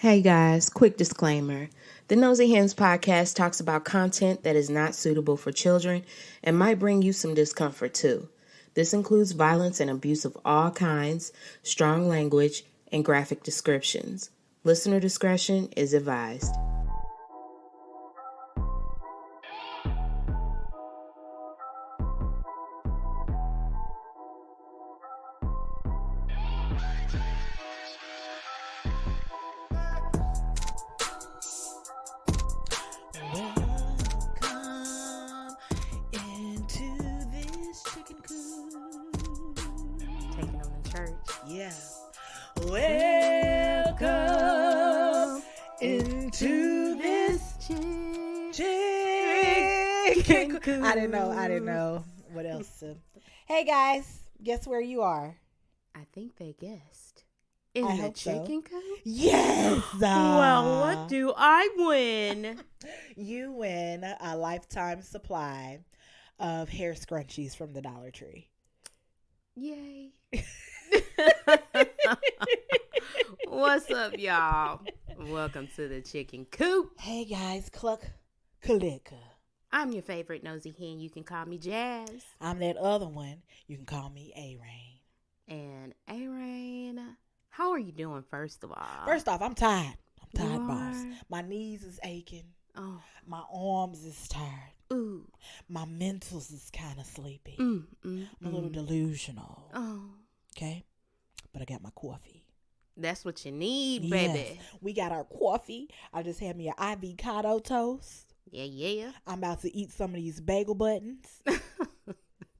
Hey guys, quick disclaimer. The Nosy Hens podcast talks about content that is not suitable for children and might bring you some discomfort too. This includes violence and abuse of all kinds, strong language, and graphic descriptions. Listener discretion is advised. Welcome into this chicken coop. Taking them to church. Yeah. Welcome into this chicken coop. I didn't know what else to. Hey guys, guess where you are? I think they guessed. In I the hope so. chicken coop? Yes. Well, what do I win? You win a lifetime supply of hair scrunchies from the Dollar Tree. Yay. What's up, y'all? Welcome to the chicken coop. Hey guys, cluck, kalika. I'm your favorite nosy hen. You can call me Jazz. I'm that other one. You can call me A-Rain. And A-Rain, how are you doing, first of all? First off, I'm tired. I'm tired, You boss. are? My knees is aching. Oh, My arms is tired. ooh. My mentals is kind of sleepy. I'm I'm a little delusional. Oh, Okay? But I got my coffee. that's what you need, baby. Yes. We got our coffee. I just had me an avocado toast. Yeah. I'm about to eat some of these bagel buttons.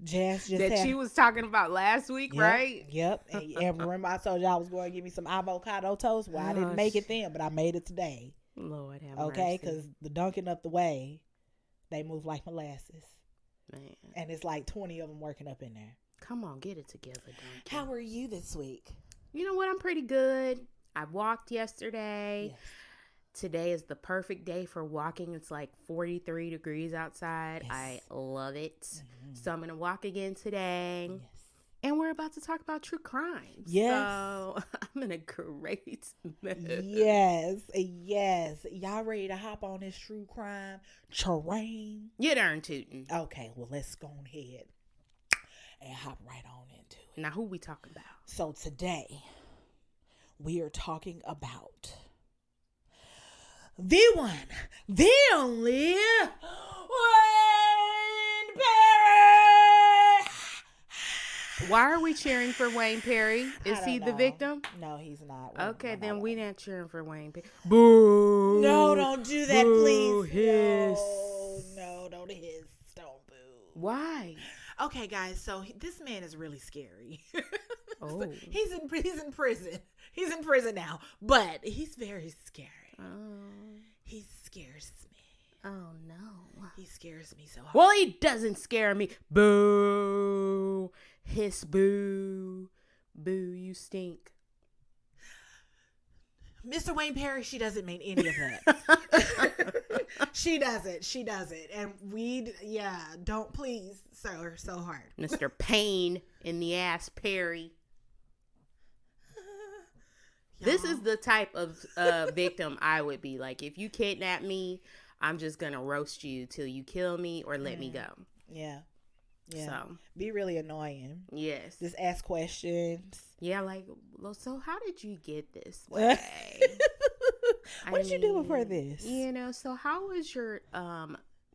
Jazz just That had... she was talking about last week, Yep, right? Yep. And remember I told you I was going to give me some avocado toast? Well, I didn't make it then, but I made it today. Lord have Okay? mercy. Because the Dunkin' up the way, they move like molasses. Man, And it's like 20 of them working up in there. come on, get it together, Duncan. How are you this week? You know what? I'm pretty good. I walked yesterday. Yes. Today is the perfect day for walking. It's like 43 degrees outside. Yes. I love it. Mhm. So I'm going to walk again today. Yes. And we're about to talk about true crime. Yes. So I'm in a great mood. Yes. Y'all ready to hop on this true crime terrain? You darn tootin'. Okay, well, let's go ahead and hop right on into it. Now, who we talking about? So today, we are talking about the one, the only Wayne Perry. Why are we cheering for Wayne Perry? Is I he don't the know. victim? No, he's not. Okay, We're then not. we not cheering for Wayne Perry. Boo! No, don't do that, Boo, please. hiss. No, don't hiss. Don't boo. Why? Okay, guys. So this man is really scary. Oh. He's in prison. He's in prison now, but he's very scary. Oh. He scares me. Oh no. He scares me so hard. Well, he doesn't scare me. Boo. Hiss boo. Boo, you stink. Mr. Wayne Perry, she doesn't mean any of that. She doesn't. And don't please sell her so hard. Mr. Pain in the ass Perry. This is the type of victim I would be. Like, if you kidnap me, I'm just going to roast you till you kill me or let me go. Yeah. So, Be really annoying. yes. Just ask questions. Yeah, like, well, so how did you get this way? What did you do before this? You know, so how was your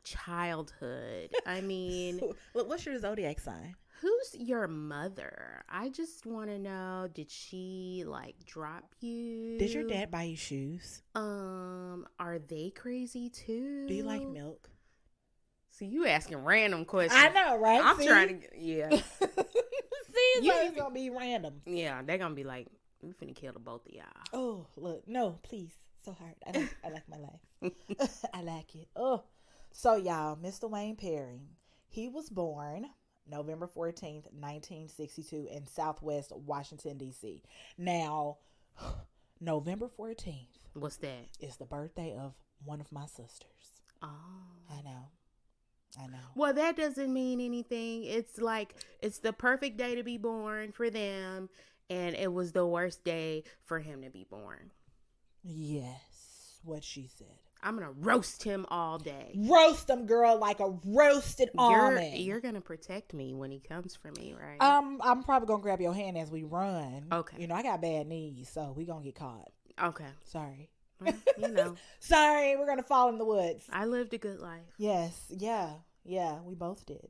childhood? I mean, What's your zodiac sign? who's your mother? I just want to know, did she like drop you? Did your dad buy you shoes? Are they crazy too? Do you like milk? See, you asking random questions. I know, right? I'm See? trying to, yeah. See, it's You- like it's gonna be random. Yeah, they're going to be like, we finna kill the both of y'all. Oh, look, no, please, so hard. I like my life. I like it. Oh, so y'all, Mr. Wayne Perry, he was born November 14th, 1962 in Southwest Washington, D.C. Now, November 14th What's that? is the birthday of one of my sisters. Oh. I know. Well, that doesn't mean anything. It's like, it's the perfect day to be born for them, and it was the worst day for him to be born. Yes, what she said. I'm gonna roast him all day. Roast them, girl, like a roasted almond. You're gonna protect me when he comes for me, right? I'm probably gonna grab your hand as we run. Okay. You know, I got bad knees, so we gonna get caught. Okay. Sorry. Well, you know. Sorry, we're gonna fall in the woods. I lived a good life. Yes, yeah, we both did.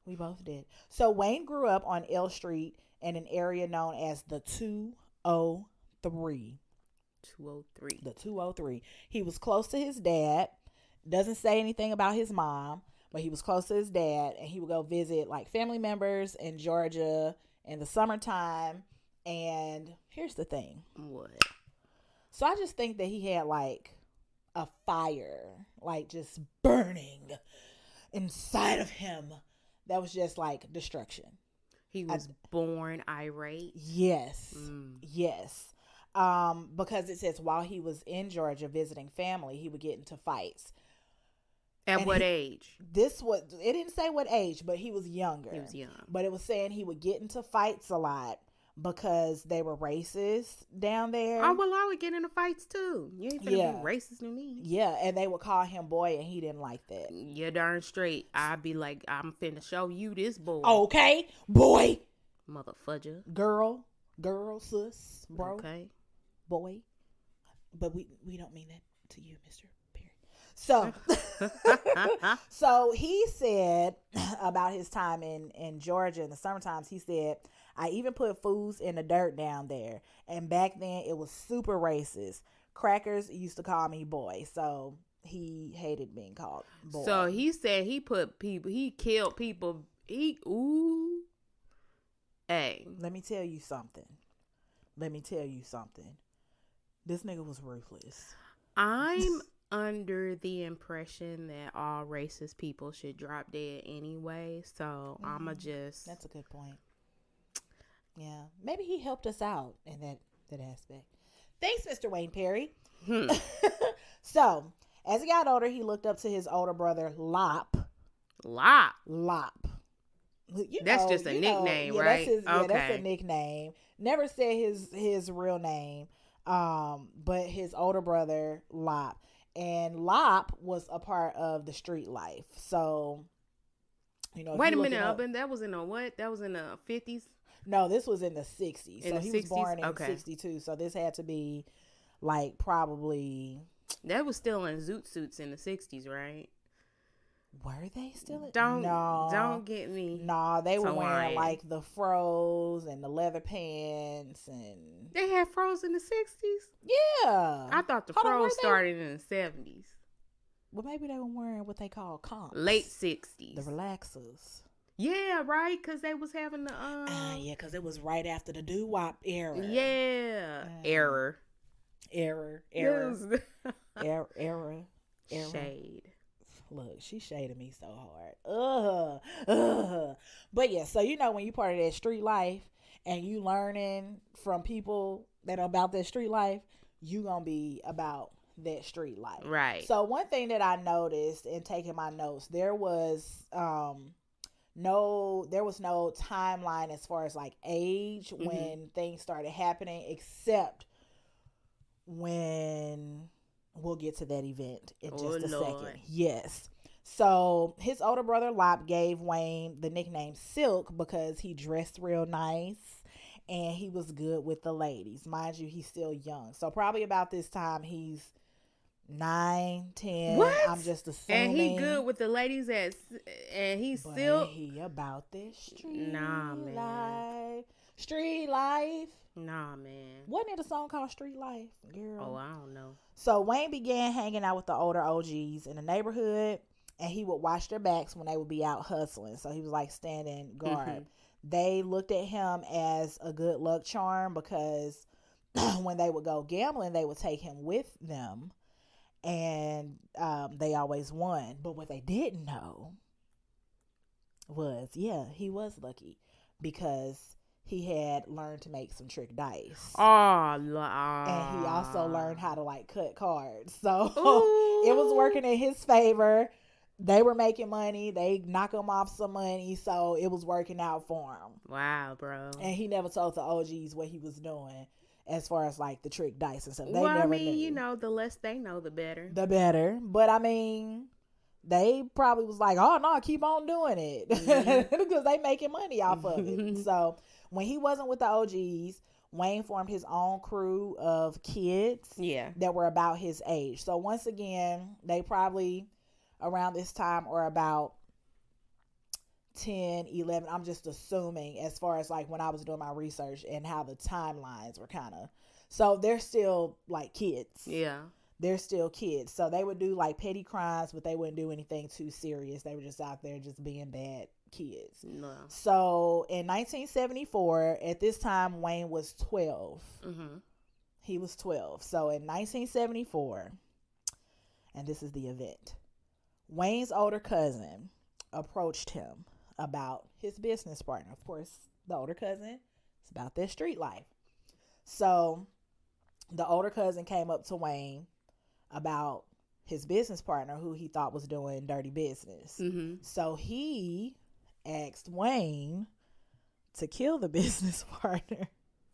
We both did. So Wayne grew up on L Street in an area known as the 203. 203. The 203. He was close to his dad. Doesn't say anything about his mom, but he was close to his dad, and he would go visit like family members in Georgia in the summertime. And here's the thing. What? So I just think that he had like a fire, like just burning inside of him that was just like destruction. He was born irate. Yes. Yes. Because it says while he was in Georgia visiting family, he would get into fights. At what age? It didn't say what age, but he was younger. He was young. But it was saying he would get into fights a lot because they were racist down there. Oh, well, I would get into fights too. You ain't finna be racist to me. Yeah, and they would call him boy, and he didn't like that. You're darn straight. I'd be like, I'm finna show you this boy. Okay, boy. Mother fudger. Girl, sis, bro. Okay. Boy. But we don't mean that to you, Mr. Perry. So, so he said about his time in Georgia in the summertime, he said, I even put foods in the dirt down there. And back then it was super racist. Crackers used to call me boy. So he hated being called boy. So he said he killed people. Hey. Let me tell you something. This nigga was ruthless. I'm under the impression that all racist people should drop dead anyway. So I'ma just. That's a good point. Yeah. Maybe he helped us out in that aspect. Thanks, Mr. Wayne Perry. So, as he got older, he looked up to his older brother, Lop. Lop. That's just a nickname, right? Okay. That's a nickname. Never said his real name. But his older brother, Lop. And Lop was a part of the street life. So, wait a minute, that was in the what? That was in the 50s? No, this was in the 60s. So he was born in okay. 62. So this had to be like probably. That was still in zoot suits in the 60s, right? Were they still? Don't get me. No, they were wearing like the fros and the leather pants, and they had fros in the 60s. Yeah, I thought the fros started in the 70s. Well, maybe they were wearing what they call comps. Late 60s. The relaxers. Yeah, right, because they was having the yeah, because it was right after the doo-wop era. Yeah, error. Shade. Look, she shaded me so hard. But yeah, so when you part of that street life and you learning from people that are about that street life, you gonna be about that street life. Right. So one thing that I noticed in taking my notes, there was no timeline as far as like age when things started happening, except when we'll get to that event in just a second. Yes. So his older brother Lop gave Wayne the nickname Silk because he dressed real nice and he was good with the ladies. Mind you, he's still young. So probably about this time he's 9, 10. What? I'm just assuming. And he good with the ladies and he's still. He about this street life. Street life. Nah, man. Wasn't it a song called Street Life, girl? Oh, I don't know. So Wayne began hanging out with the older OGs in the neighborhood, and he would watch their backs when they would be out hustling. So he was like standing guard. They looked at him as a good luck charm because when they would go gambling, they would take him with them, and they always won. But what they didn't know was, he was lucky because he had learned to make some trick dice. And he also learned how to like cut cards. So it was working in his favor. They were making money. They knock him off some money. So it was working out for him. Wow, bro. And he never told the OGs what he was doing. as far as like the trick dice and stuff. They well, I never mean, knew. you know, the less they know, the better. The better. But I mean, they probably was like, oh no, keep on doing it. Because they making money off of it. So when he wasn't with the OGs, Wayne formed his own crew of kids that were about his age. So once again, they probably around this time or about 10, 11. I'm just assuming as far as like when I was doing my research and how the timelines were kind of. So they're still like kids. Yeah. They're still kids. So they would do like petty crimes, but they wouldn't do anything too serious. They were just out there just being bad kids. No. So in 1974, at this time, Wayne was 12. Mm-hmm. He was 12. So in 1974, and this is the event, Wayne's older cousin approached him about his business partner. Of course, the older cousin, it's about their street life. So the older cousin came up to Wayne about his business partner who he thought was doing dirty business. Mm-hmm. So he asked Wayne to kill the business partner.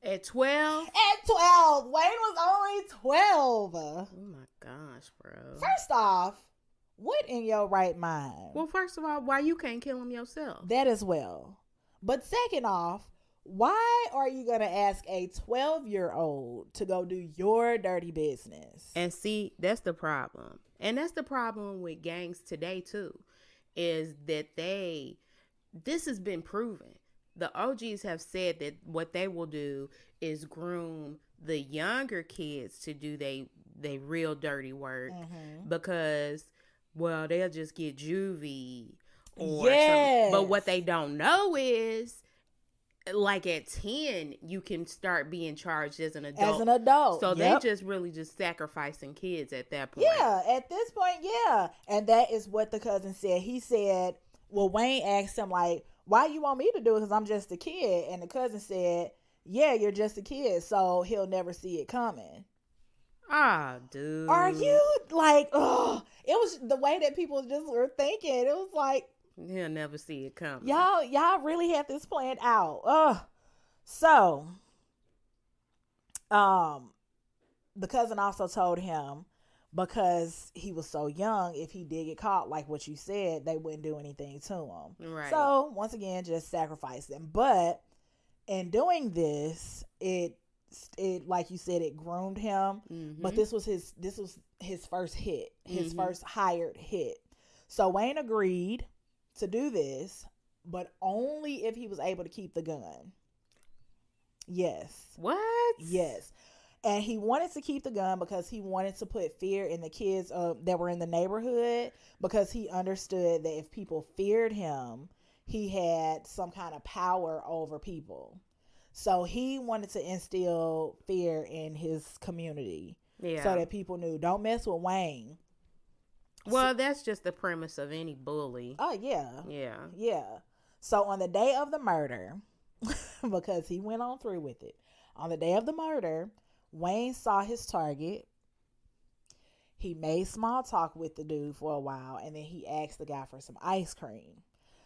At 12? At 12. Wayne was only 12. Oh my gosh, bro. First off, what in your right mind? Well, first of all, why you can't kill him yourself? That as well. But second off, why are you going to ask a 12-year-old to go do your dirty business? And see, that's the problem. And that's the problem with gangs today, too, is that this has been proven. The OGs have said that what they will do is groom the younger kids to do they real dirty work because, well, they'll just get juvie or something. But what they don't know is, like at 10, you can start being charged as an adult. So they just really just sacrificing kids at that point. Yeah, at this point, yeah. And that is what the cousin said. He said, well, Wayne asked him, like, why you want me to do it? Because I'm just a kid. And the cousin said, yeah, you're just a kid, so he'll never see it coming. Ah, dude. Are you like, oh, it was the way that people just were thinking. It was like, he'll never see it coming. Y'all really had this planned out. So, the cousin also told him, because he was so young, if he did get caught, like what you said, they wouldn't do anything to him. Right. So once again, just sacrifice them. But in doing this, it like you said, it groomed him. Mm-hmm. But this was his first hit, his first hired hit. So Wayne agreed to do this, but only if he was able to keep the gun. Yes. What? Yes. And he wanted to keep the gun because he wanted to put fear in the kids that were in the neighborhood, because he understood that if people feared him, he had some kind of power over people. So he wanted to instill fear in his community so that people knew, don't mess with Wayne. Well, that's just the premise of any bully. Oh, yeah. Yeah. Yeah. So on the day of the murder, because he went on through with it, on the day of the murder, Wayne saw his target. He made small talk with the dude for a while, and then he asked the guy for some ice cream.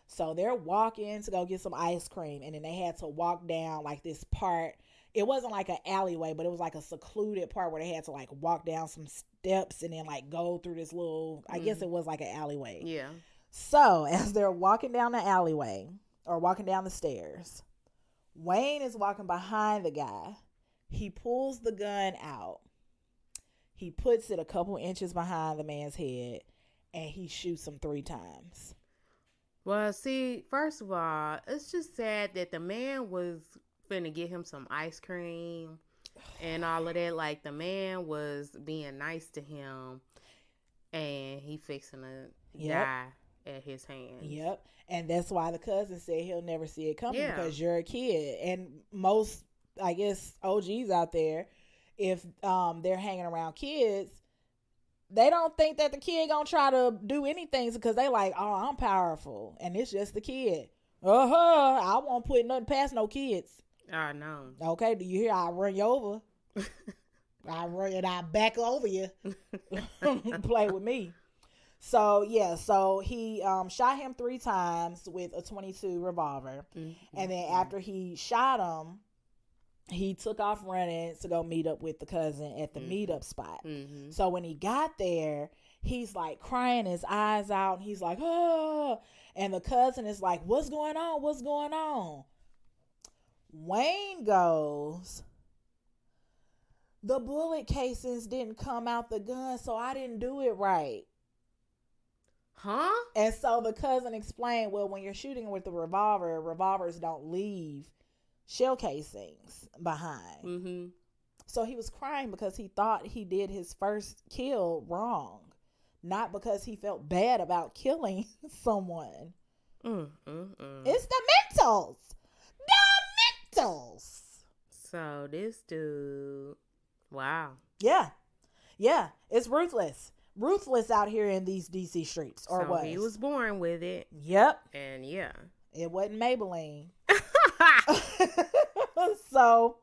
So they're walking to go get some ice cream, and then they had to walk down like this part. It wasn't like an alleyway, but it was like a secluded part where they had to like walk down some steps and then like go through this little, I guess it was like an alleyway. Yeah. So as they're walking down the alleyway or walking down the stairs, Wayne is walking behind the guy. He pulls the gun out. He puts it a couple inches behind the man's head, and he shoots him 3 times. Well, see, first of all, it's just sad that the man was finna get him some ice cream and all of that. Like, the man was being nice to him, and he fixing to die at his hands. Yep. And that's why the cousin said he'll never see it coming, because you're a kid. And most, I guess, OGs out there, if they're hanging around kids, they don't think that the kid gonna try to do anything because they like, oh, I'm powerful, and it's just the kid. I won't put nothing past no kids. I know. Okay, do you hear? I'll run you over. I'll back over you. Play with me. So he shot him 3 times with a .22 revolver, and then after he shot him, he took off running to go meet up with the cousin at the meetup spot. Mm-hmm. So when he got there, he's like crying his eyes out, and he's like, oh, and the cousin is like, what's going on? What's going on? Wayne goes, the bullet casings didn't come out the gun, so I didn't do it right. Huh? And so the cousin explained, well, when you're shooting with a revolver, revolvers don't leave shell casings behind. Mm-hmm. So he was crying because he thought he did his first kill wrong, not because he felt bad about killing someone. It's the mentals. The mentals. So this dude, wow. Yeah. It's ruthless. Ruthless out here in these DC streets. Or so what? He was born with it. Yep. And yeah. It wasn't Maybelline. So,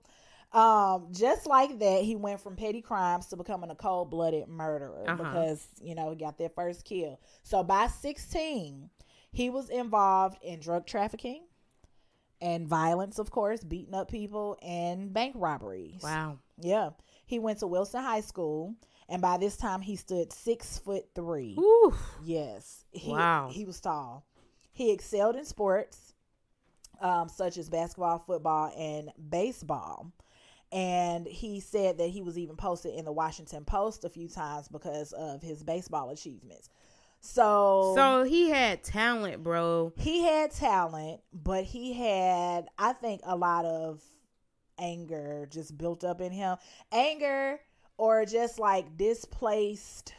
just like that, he went from petty crimes to becoming a cold-blooded murderer because, he got that first kill. So by 16, he was involved in drug trafficking and violence, of course, beating up people and bank robberies. Wow. Yeah. He went to Wilson High School, and by this time he stood 6'3". Ooh. Yes. Wow. He was tall. He excelled in sports, such as basketball, football, and baseball. And he said that he was even posted in the Washington Post a few times because of his baseball achievements. So he had talent, bro. He had talent, but he had, I think, a lot of anger just built up in him. Anger or just like displaced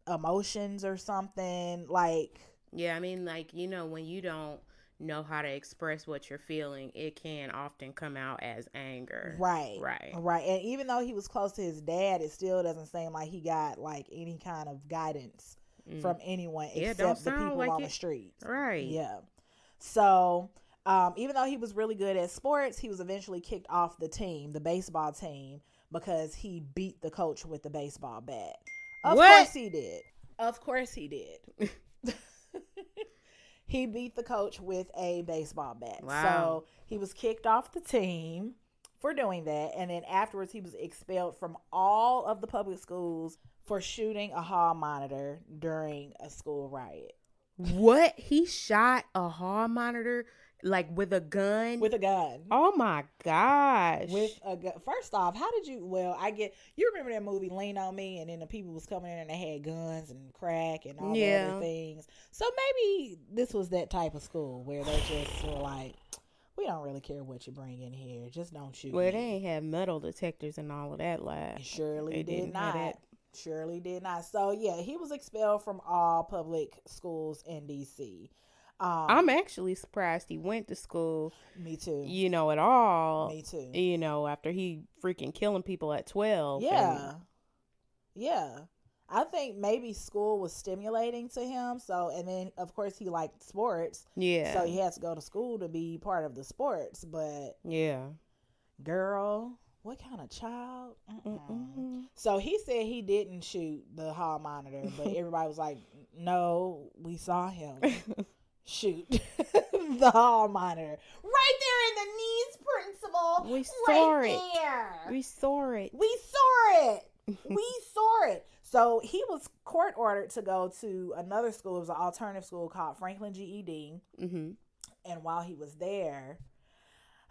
emotions or something. Like, yeah, I mean, like, when you don't know how to express what you're feeling, it can often come out as anger. Right. And even though he was close to his dad, it still doesn't seem like he got like any kind of guidance from anyone except the people on the street. Right. Yeah. So, even though he was really good at sports, he was eventually kicked off the team, the baseball team, because he beat the coach with the baseball bat. Of course he did. He beat the coach with a baseball bat. Wow. So he was kicked off the team for doing that. And then afterwards, he was expelled from all of the public schools for shooting a hall monitor during a school riot. What? He shot a hall monitor like with a gun? With a gun. Oh my gosh. With a gun. First off, how did you, you remember that movie Lean on Me, and then the people was coming in and they had guns and crack and all the other things. So maybe this was that type of school where they just were like, we don't really care what you bring in here. Just don't shoot. Well, they ain't have metal detectors and all of that lab. Surely did not. So yeah, he was expelled from all public schools in DC. I'm actually surprised he went to school. Me too. At all. Me too. After he freaking killing people at 12. Yeah. Yeah. I think maybe school was stimulating to him. So, and then of course he liked sports. Yeah. So he had to go to school to be part of the sports. But yeah, girl, what kind of child? So he said he didn't shoot the hall monitor, but everybody was like, no, we saw him shoot the hall monitor right there in the knees principle. We saw right it. There. We saw it. We saw it. We saw it. So he was court ordered to go to another school. It was an alternative school called Franklin GED. Mm-hmm. And while he was there,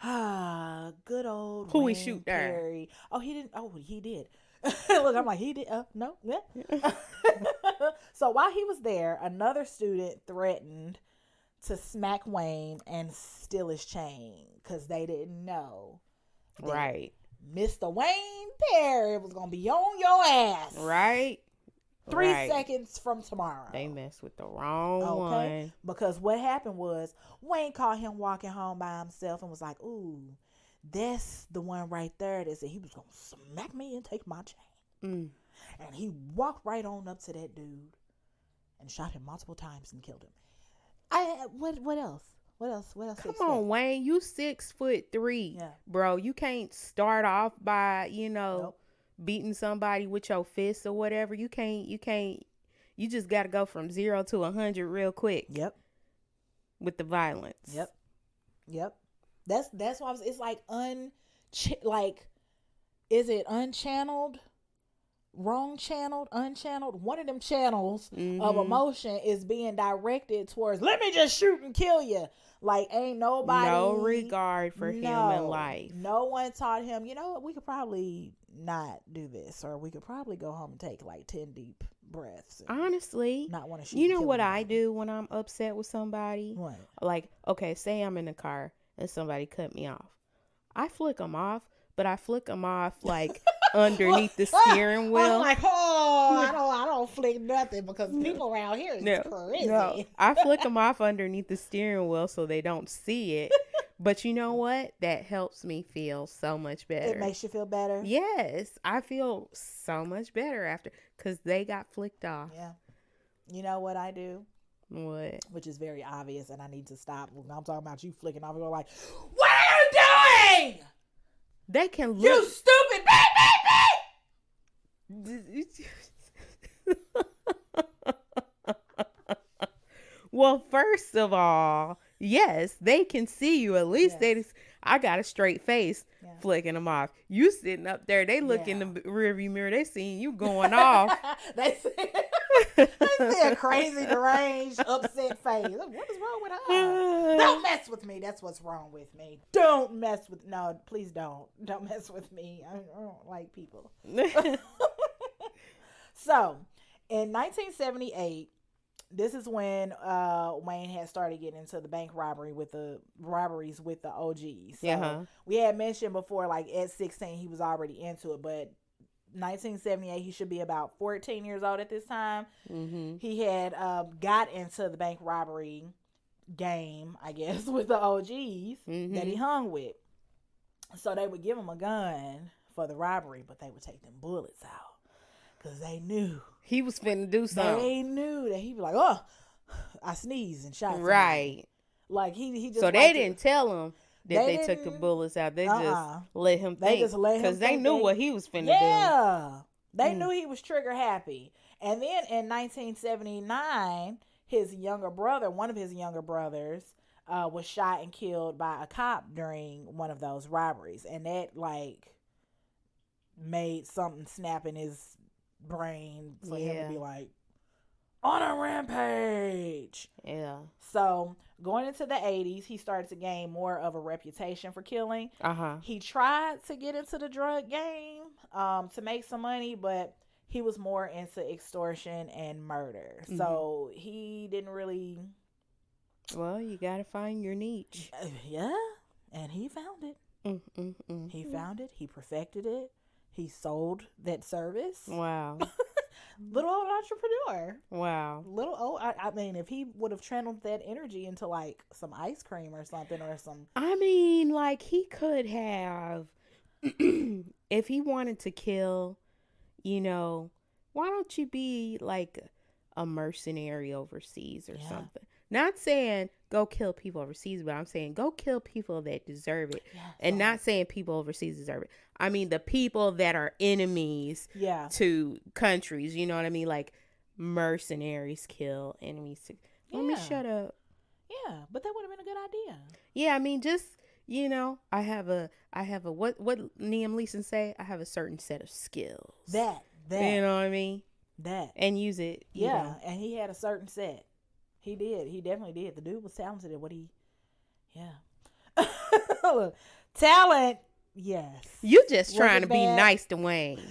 good old who Wayne he shoot there? Perry. Oh, he didn't. Oh, he did. Look, I'm like, he did. No. Yeah. So while he was there, another student threatened to smack Wayne and steal his chain because they didn't know. Right. Mr. Wayne Perry was going to be on your ass. Right. 3 seconds from tomorrow. They messed with the wrong one. Because what happened was Wayne caught him walking home by himself and was like, ooh, that's the one right there that said he was going to smack me and take my chain. And he walked right on up to that dude and shot him multiple times and killed him. What else? What else? Come on, Wayne. You 6'3", bro. You can't start off by, beating somebody with your fists or whatever. You can't. You just got to go from 0 to 100 real quick. Yep. With the violence. Yep. That's why it's like like, is it unchanneled? Wrong channeled, unchanneled. One of them channels of emotion is being directed towards, let me just shoot and kill you. Like, ain't nobody, no regard for human life. No one taught him, you know what, we could probably not do this, or we could probably go home and take like 10 deep breaths. Honestly, not want to shoot. You know what I do when I'm upset with somebody? What? Like, okay, say I'm in the car and somebody cut me off. I flick them off, but I flick them off like underneath the steering wheel. I'm like, I don't flick nothing because people around here is crazy. No, I flick them off underneath the steering wheel so they don't see it. But you know what? That helps me feel so much better. It makes you feel better? Yes, I feel so much better after, because they got flicked off. Yeah. You know what I do? What? Which is very obvious, and I need to stop. I'm talking about you flicking off and go like, what are you doing? They can look. You stupid Well, first of all, yes, they can see you. At least I got a straight face flicking them off. You sitting up there, they look in the rearview mirror, they seeing you going off. They see a crazy, deranged, upset face. What is wrong with her? Don't mess with me. That's what's wrong with me. Don't mess with, no, please don't. Don't mess with me. I don't like people. So, in 1978, this is when Wayne had started getting into the bank robberies with the OGs. So we had mentioned before, like at 16, he was already into it, but 1978, he should be about 14 years old at this time. Mm-hmm. He had got into the bank robbery game, I guess, with the OGs that he hung with. So they would give him a gun for the robbery, but they would take them bullets out. Because they knew he was finna do something. They knew that he'd be like, oh, I sneezed and shot somebody. Right. Like he just. So they didn't tell him that they took the bullets out. They just let him think. They just let him think. Because they knew what he was finna do. Yeah. They knew he was trigger happy. And then in 1979, his younger brother, one of his younger brothers, was shot and killed by a cop during one of those robberies. And that, like, made something snap in his brain for him to be like, on a rampage. Yeah. So going into the 80s, he started to gain more of a reputation for killing. He tried to get into the drug game to make some money, but he was more into extortion and murder. So he didn't really. Well, you gotta find your niche. Yeah, and he found it. He found it. He perfected it. He sold that service. Wow. Little old entrepreneur. Wow. Little old, I mean, if he would have channeled that energy into like some ice cream or something or some. I mean, like he could have, if he wanted to kill, you know, why don't you be like a mercenary overseas or something? Not saying go kill people overseas, but I'm saying go kill people that deserve it. And not saying people overseas deserve it. I mean the people that are enemies to countries. You know what I mean? Like mercenaries kill enemies. Let me shut up. Yeah, but that would have been a good idea. Yeah, I mean just, you know, I have a what Liam Neeson say? I have a certain set of skills. That. You know what I mean? That. And use it. You know. And he had a certain set. He did. He definitely did. The dude was talented at what he. Yeah. Talent. Yes. You just trying to be nice to Wayne.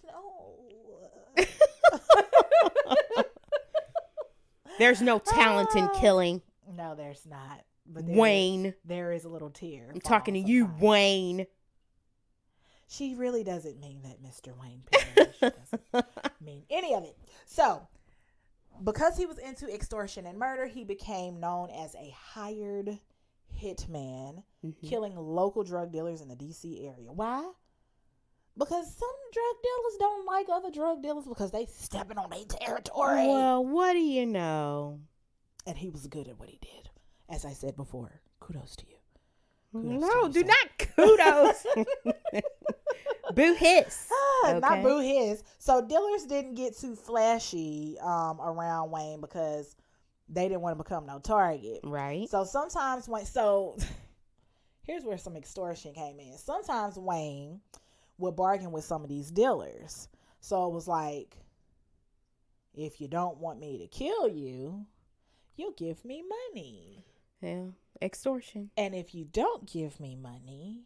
No. There's no talent in killing. No, there's not. But Wayne. There is a little tear. I'm talking to you, Wayne. She really doesn't mean that, Mr. Wayne Perry. She doesn't mean any of it. So, because he was into extortion and murder, he became known as a hired hitman, killing local drug dealers in the D.C. area. Why? Because some drug dealers don't like other drug dealers because they stepping on their territory. Well, what do you know? And he was good at what he did. As I said before, kudos to you. No, do not kudos. Boo hiss. Okay. Not boo hiss. So dealers didn't get too flashy around Wayne because they didn't want to become no target. Right. So sometimes here's where some extortion came in. Sometimes Wayne would bargain with some of these dealers. So it was like, if you don't want me to kill you, you'll give me money. Yeah, extortion. And if you don't give me money,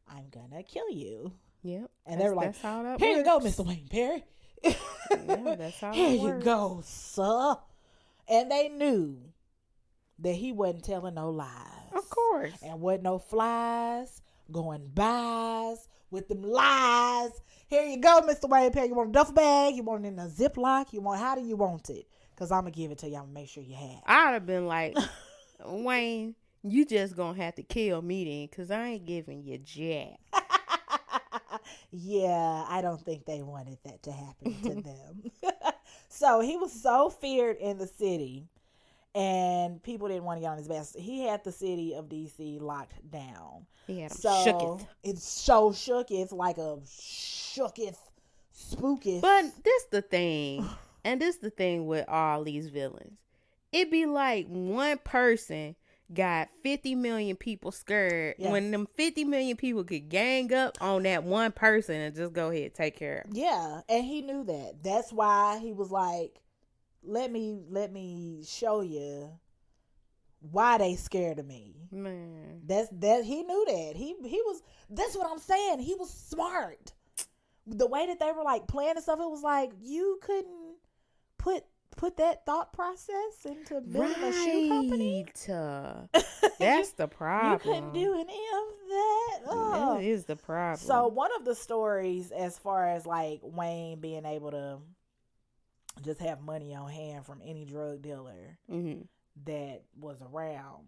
I'm gonna kill you. Yep. And they were like, that's how that here works. you go, Mr. Wayne Perry. Yeah, that's how here it you works. go, sir. And they knew that he wasn't telling no lies. Of course. And wasn't no flies going bys with them lies. Here you go, Mr. Wayne Perry. You want a duffel bag? You want it in a Ziploc? How do you want it? Because I'm going to give it to you. I'm going to make sure you have it. I'd have been like, Wayne, you just going to have to kill me then, because I ain't giving you jack. Yeah, I don't think they wanted that to happen to them. So he was so feared in the city, and people didn't want to get on his back. He had the city of DC locked down. He had him So shooketh. it's so shooketh, like a shooketh, spooketh. But this the thing, and this the thing with all these villains. It be like one person got 50 million people scared when them 50 million people could gang up on that one person and just go ahead and take care of him. Yeah, and he knew that. That's why he was like, let me show you why they scared of me. Man. That he knew that. He was, that's what I'm saying. He was smart. The way that they were like playing and stuff, it was like you couldn't put that thought process into building a shoe company. That's the problem. You couldn't do any of that. Oh. That is the problem. So one of the stories, as far as like Wayne being able to just have money on hand from any drug dealer that was around.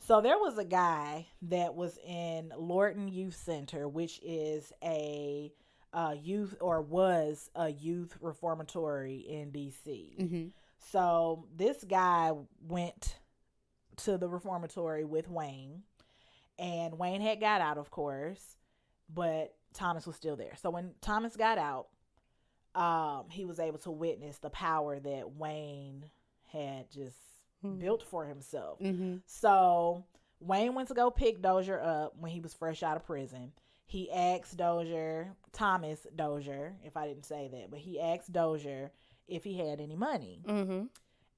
So there was a guy that was in Lorton Youth Center, which is a youth reformatory in DC. So this guy went to the reformatory with Wayne, and Wayne had got out, of course, but Thomas was still there. So when Thomas got out, he was able to witness the power that Wayne had just built for himself. So Wayne went to go pick Dozier up when he was fresh out of prison. He asked Thomas Dozier, if I didn't say that, but he asked Dozier if he had any money.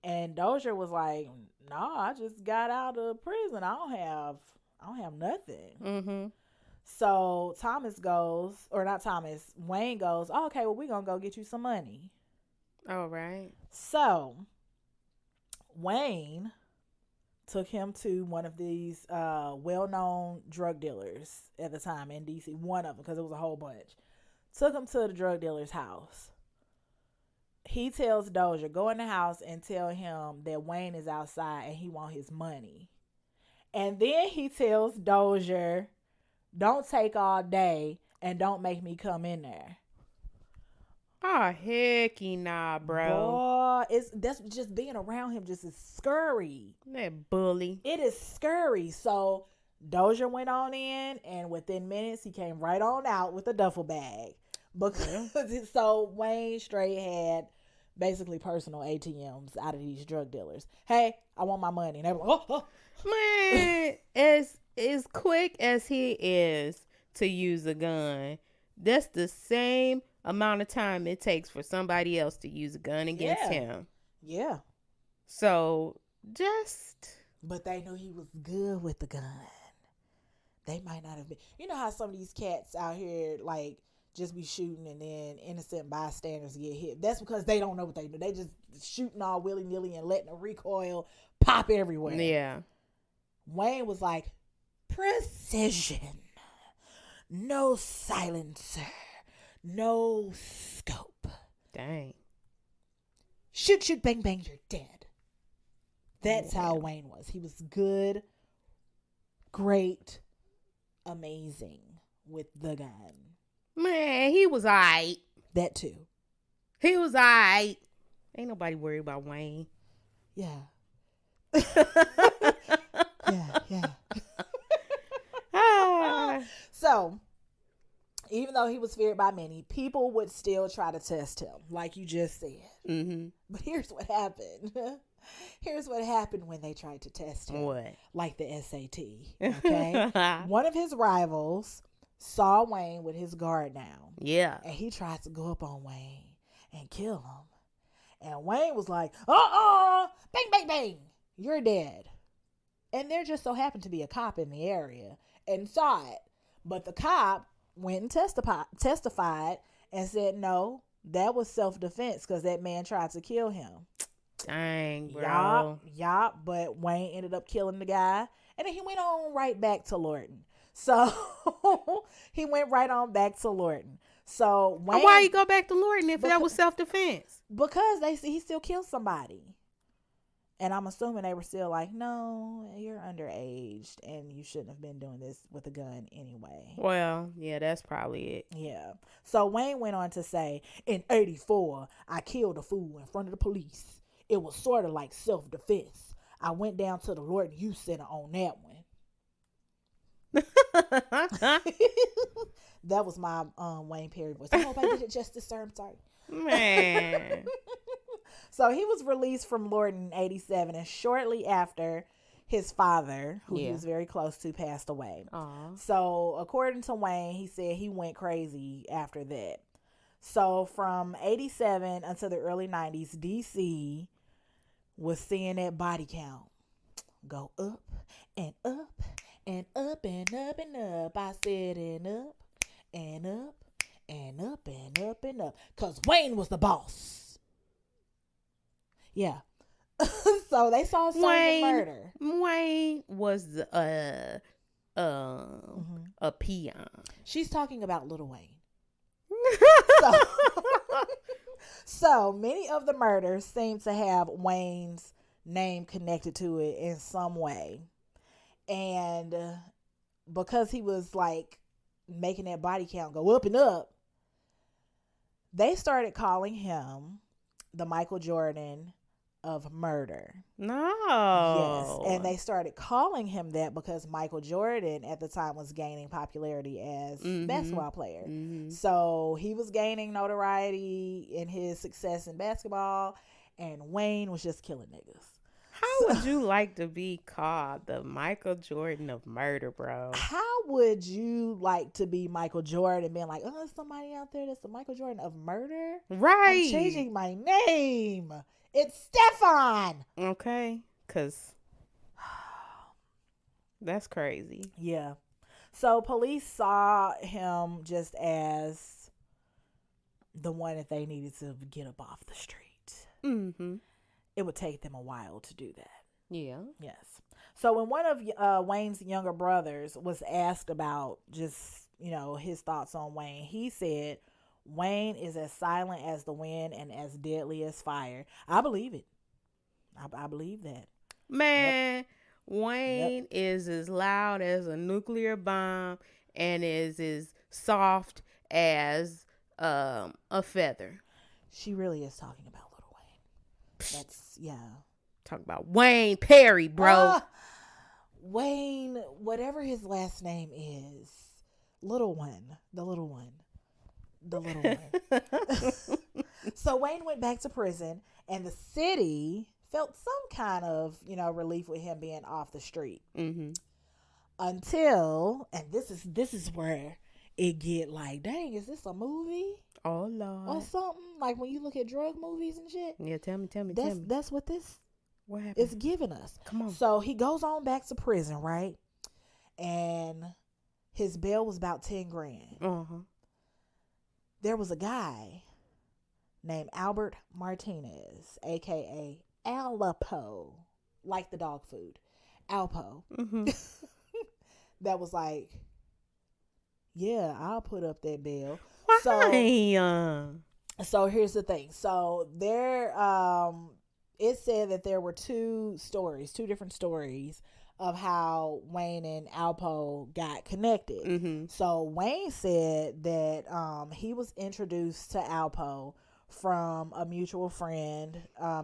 And Dozier was like, "No, I just got out of prison. I don't have nothing." So Wayne goes, oh, "Okay, well, we're going to go get you some money." All right. So Wayne took him to one of these well-known drug dealers at the time in DC. One of them, because it was a whole bunch. Took him to the drug dealer's house. He tells Dozier, go in the house and tell him that Wayne is outside and he want his money. And then he tells Dozier, don't take all day and don't make me come in there. Oh, hecky nah, bro. Boy, that's just being around him just is scary. That bully. It is scary. So Dozier went on in, and within minutes he came right on out with a duffel bag. Because so Wayne straight had basically personal ATMs out of these drug dealers. Hey, I want my money. And they were like, oh. Man, as quick as he is to use a gun, that's the same amount of time it takes for somebody else to use a gun against him. Yeah. So but they knew he was good with the gun. They might not have been. You know how some of these cats out here like just be shooting and then innocent bystanders get hit. That's because they don't know what they do. They just shooting all willy-nilly and letting the recoil pop everywhere. Yeah. Wayne was like, precision. No silencer. No scope. Dang. Shoot, shoot, bang, bang, you're dead. That's how Wayne was. He was good, great, amazing with the gun. Man, he was alright. That too. He was alright. Ain't nobody worried about Wayne. Yeah. Yeah. Ah. So, Even though he was feared by many, people would still try to test him, like you just said. Mm-hmm. But here's what happened. Here's what happened when they tried to test him. What? Like the SAT. Okay. One of his rivals saw Wayne with his guard down. Yeah. And he tried to go up on Wayne and kill him. And Wayne was like, bang, bang, bang. You're dead. And there just so happened to be a cop in the area and saw it. But the cop went and testified and said, no, that was self-defense because that man tried to kill him. Dang, bro. Yup. But Wayne ended up killing the guy. And then he went on right back to Lorton. So he went right on back to Lorton. So Wayne, why you go back to Lorton if that was self-defense? Because they see he still killed somebody. And I'm assuming they were still like, no, you're underage and you shouldn't have been doing this with a gun anyway. Well, yeah, that's probably it. Yeah. So Wayne went on to say, in 1984, I killed a fool in front of the police. It was sort of like self-defense. I went down to the Lorton Youth Center on that one. That was my Wayne Perry voice. I hope I did it justice, sir. I'm sorry. Man. So he was released from Lorton in 1987, and shortly after, his father, who he was very close to, passed away. Aww. So according to Wayne, he said he went crazy after that. So from 1987 until the early 1990s, DC was seeing that body count go up and up and up and up and up. I said and up and up and up and up and up, because Wayne was the boss. Yeah. So they saw some murder. Wayne was a peon. She's talking about Lil Wayne. So many of the murders seem to have Wayne's name connected to it in some way. And because he was like making that body count go up and up, they started calling him the Michael Jordan of murder. No. Yes. And they started calling him that because Michael Jordan at the time was gaining popularity as a basketball player. Mm-hmm. So he was gaining notoriety in his success in basketball, and Wayne was just killing niggas. How would you like to be called the Michael Jordan of murder, bro? How would you like to be Michael Jordan, being like, oh, somebody out there that's the Michael Jordan of murder? Right. I'm changing my name. It's Stefan. Okay. Because that's crazy. Yeah. So police saw him just as the one that they needed to get up off the street. Mm-hmm. It would take them a while to do that. Yeah. Yes. So when one of Wayne's younger brothers was asked about just, his thoughts on Wayne, he said, Wayne is as silent as the wind and as deadly as fire. I believe it. I believe that. Man, yep. Wayne is as loud as a nuclear bomb and is as soft as a feather. She really is talking about Little Wayne. That's, yeah. Talking about Wayne Perry, bro. Wayne, whatever his last name is. Little one. The little one. The little one. So Wayne went back to prison, and the city felt some kind of, relief with him being off the street. Mm-hmm. Until, and this is where it get like, dang, is this a movie? Oh Lord. Or something? Like when you look at drug movies and shit. Yeah, tell me. That's what this what happened? It's giving us. Come on. So he goes on back to prison, right? And his bail was about 10 grand. Uh-huh. There was a guy named Albert Martinez, a.k.a. Alpo, like the dog food, Alpo, mm-hmm. That was like, yeah, I'll put up that bail. Why? So here's the thing. So there, it said that there were two different stories of how Wayne and Alpo got connected. Mm-hmm. So Wayne said that he was introduced to Alpo from a mutual friend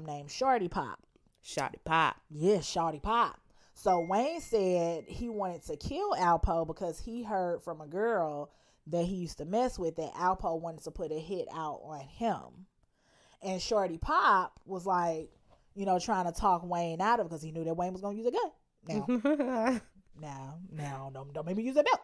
named Shorty Pop. Shorty Pop. Yes, Shorty Pop. So Wayne said he wanted to kill Alpo because he heard from a girl that he used to mess with that Alpo wanted to put a hit out on him. And Shorty Pop was like, trying to talk Wayne out of it because he knew that Wayne was going to use a gun. Now, don't make me use a belt.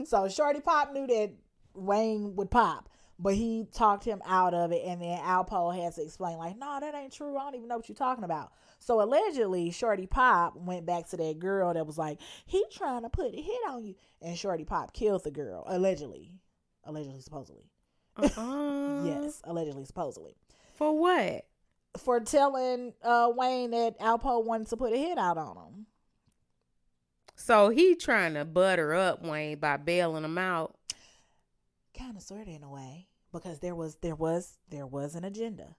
So Shorty Pop knew that Wayne would pop, but he talked him out of it, and then Alpo had to explain, like, no, that ain't true. I don't even know what you're talking about. So allegedly, Shorty Pop went back to that girl that was like, he trying to put a hit on you, and Shorty Pop killed the girl, allegedly, supposedly. Yes, allegedly, supposedly. For what? For telling Wayne that Alpo wanted to put a hit out on him. So he trying to butter up Wayne by bailing him out. Kind of, sort of, in a way, because there was an agenda.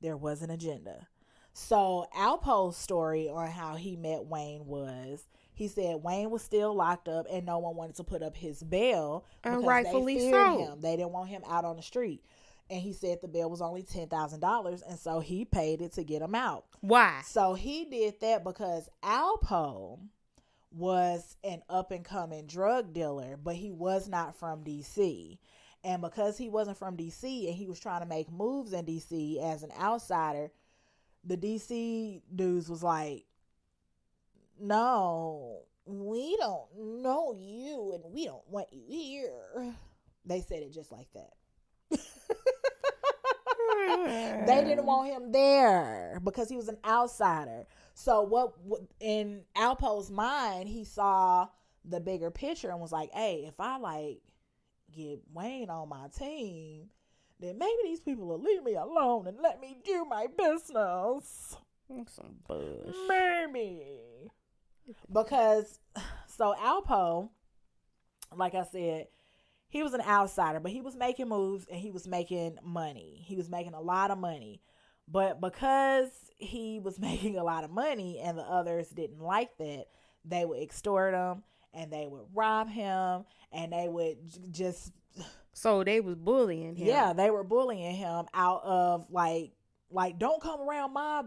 There was an agenda. So Alpo's story on how he met Wayne was, he said Wayne was still locked up and no one wanted to put up his bail because and rightfully they feared so. him. They didn't want him out on the street. And he said the bail was only $10,000, and so he paid it to get him out. Why? So he did that because Alpo was an up-and-coming drug dealer, but he was not from D.C., and because he wasn't from D.C. and he was trying to make moves in D.C. as an outsider, the D.C. dudes was like, no, we don't know you and we don't want you here. They said it just like that. They didn't want him there because he was an outsider. So what in Alpo's mind, he saw the bigger picture and was like, hey, if I get Wayne on my team, then maybe these people will leave me alone and let me do my business. Some bullshit. Maybe. Because, so Alpo, like I said, he was an outsider, but he was making moves and he was making money. He was making a lot of money. But because he was making a lot of money and the others didn't like that, they would extort him and they would rob him and they would just... So they was bullying him. Yeah, they were bullying him out of like don't come around my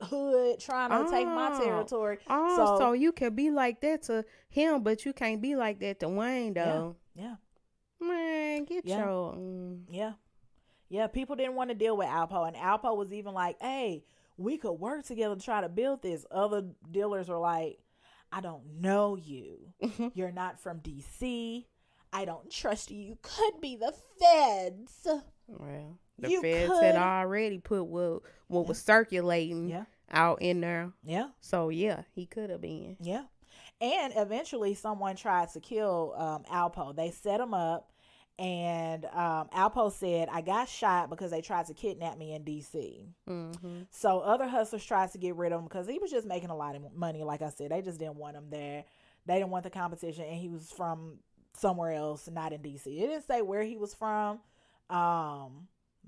hood trying to take my territory. So you can be like that to him, but you can't be like that to Wayne, though. Yeah. Man, get your... Yeah, people didn't want to deal with Alpo, and Alpo was even like, hey, we could work together to try to build this. Other dealers were like, I don't know you. You're not from D.C. I don't trust you. You could be the feds. Well, the feds had already put what was circulating out in there. Yeah. So, yeah, he could have been. Yeah. And eventually someone tried to kill Alpo. They set him up, and Alpo said, I got shot because they tried to kidnap me in D.C. Mm-hmm. So other hustlers tried to get rid of him because he was just making a lot of money. Like I said, they just didn't want him there. They didn't want the competition, and he was from somewhere else, not in D.C. It didn't say where he was from,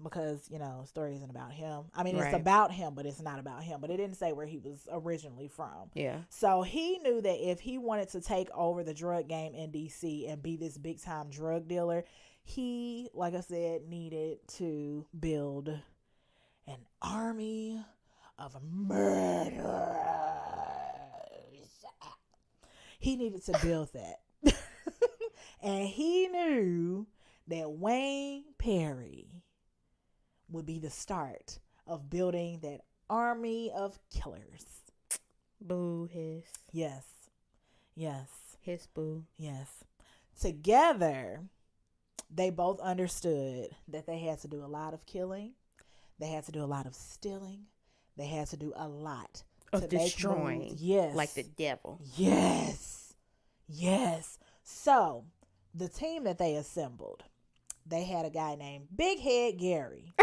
because, the story isn't about him. I mean, It's about him, but it's not about him. But it didn't say where he was originally from. Yeah. So he knew that if he wanted to take over the drug game in D.C. and be this big-time drug dealer, he, like I said, needed to build an army of murderers. He needed to build that. And he knew that Wayne Perry would be the start of building that army of killers. Boo hiss. Yes. Hiss boo. Yes. Together, they both understood that they had to do a lot of killing. They had to do a lot of stealing. They had to do a lot of destroying. Yes. Like the devil. Yes. So, the team that they assembled, they had a guy named Big Head Gary.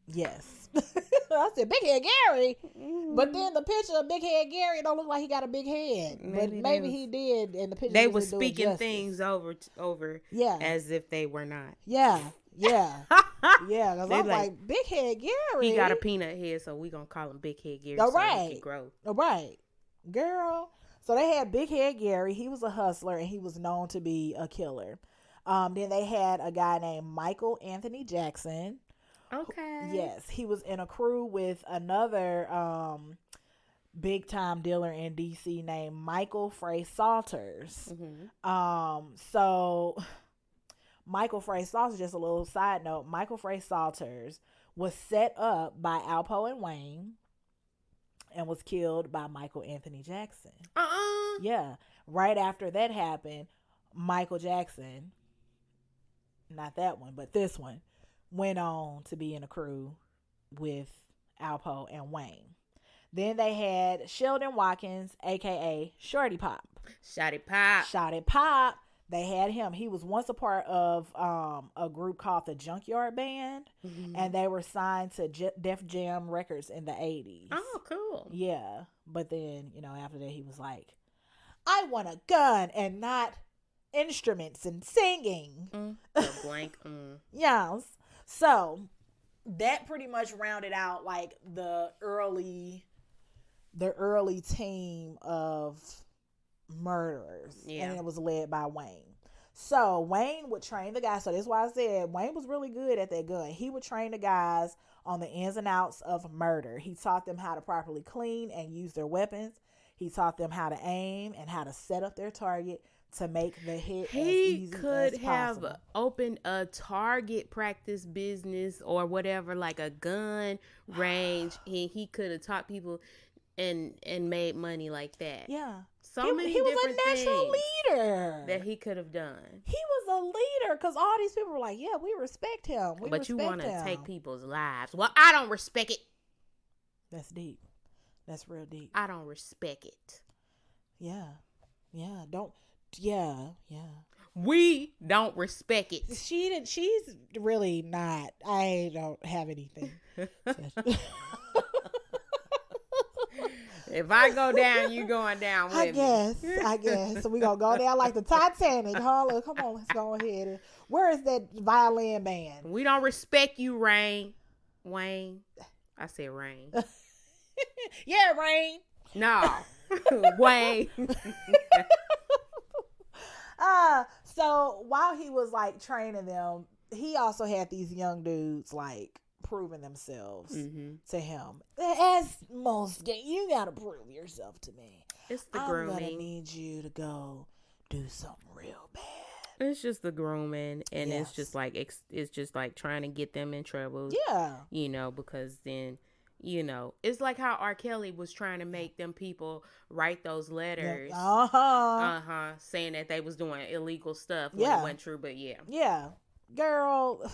Yes. I said Big Head Gary, but then the picture of Big Head Gary don't look like he got a big head. Maybe he did, and the picture they were speaking things over as if they were not. Yeah. Because I'm like Big Head Gary. He got a peanut head, so we gonna call him Big Head Gary. All so right. he can grow. All right, girl. So they had Big Head Gary. He was a hustler, and he was known to be a killer. Then they had a guy named Michael Anthony Jackson. Okay. Yes, he was in a crew with another big time dealer in DC named Michael Frey Salters. So Michael Frey Salters, just a little side note, Michael Frey Salters was set up by Alpo and Wayne and was killed by Michael Anthony Jackson. Yeah. Right after that happened, Michael Jackson, not that one, but this one, went on to be in a crew with Alpo and Wayne. Then they had Sheldon Watkins, a.k.a. Shorty Pop. Shotty Pop. Shotty Pop. They had him. He was once a part of a group called the Junkyard Band, and they were signed to Def Jam Records in the 80s. Oh, cool. Yeah. But then, after that, he was like, I want a gun and not instruments and singing. Blank. Yes. So that pretty much rounded out like the early team of murderers. Yeah. And it was led by Wayne. So Wayne would train the guys. So that's why I said Wayne was really good at that gun. He would train the guys on the ins and outs of murder. He taught them how to properly clean and use their weapons. He taught them how to aim and how to set up their target to make the hit as easy as possible. He could have opened a target practice business or whatever, like a gun range. He could have taught people and made money like that. Yeah. He was a natural leader that he could have done. He was a leader because all these people were like, yeah, we respect him. But you want to take people's lives. Well, I don't respect it. That's deep. That's real deep. I don't respect it. Yeah. Yeah. Don't. Yeah. Yeah. We don't respect it. She's really not. I don't have anything. If I go down, you going down with me. I guess. So we gonna go down like the Titanic. Huh? Look, come on, let's go ahead. Where is that violin band? We don't respect you, Wayne. I said Rain. Yeah, Rain. No. Wayne. So while he was like training them, he also had these young dudes like proving themselves to him. As most you gotta prove yourself to me. It's the I'm grooming. I'm gonna need you to go do something real bad. It's just the grooming, and it's just like trying to get them in trouble. Yeah, because then it's like how R. Kelly was trying to make them people write those letters, saying that they was doing illegal stuff when it wasn't true. But yeah, girl,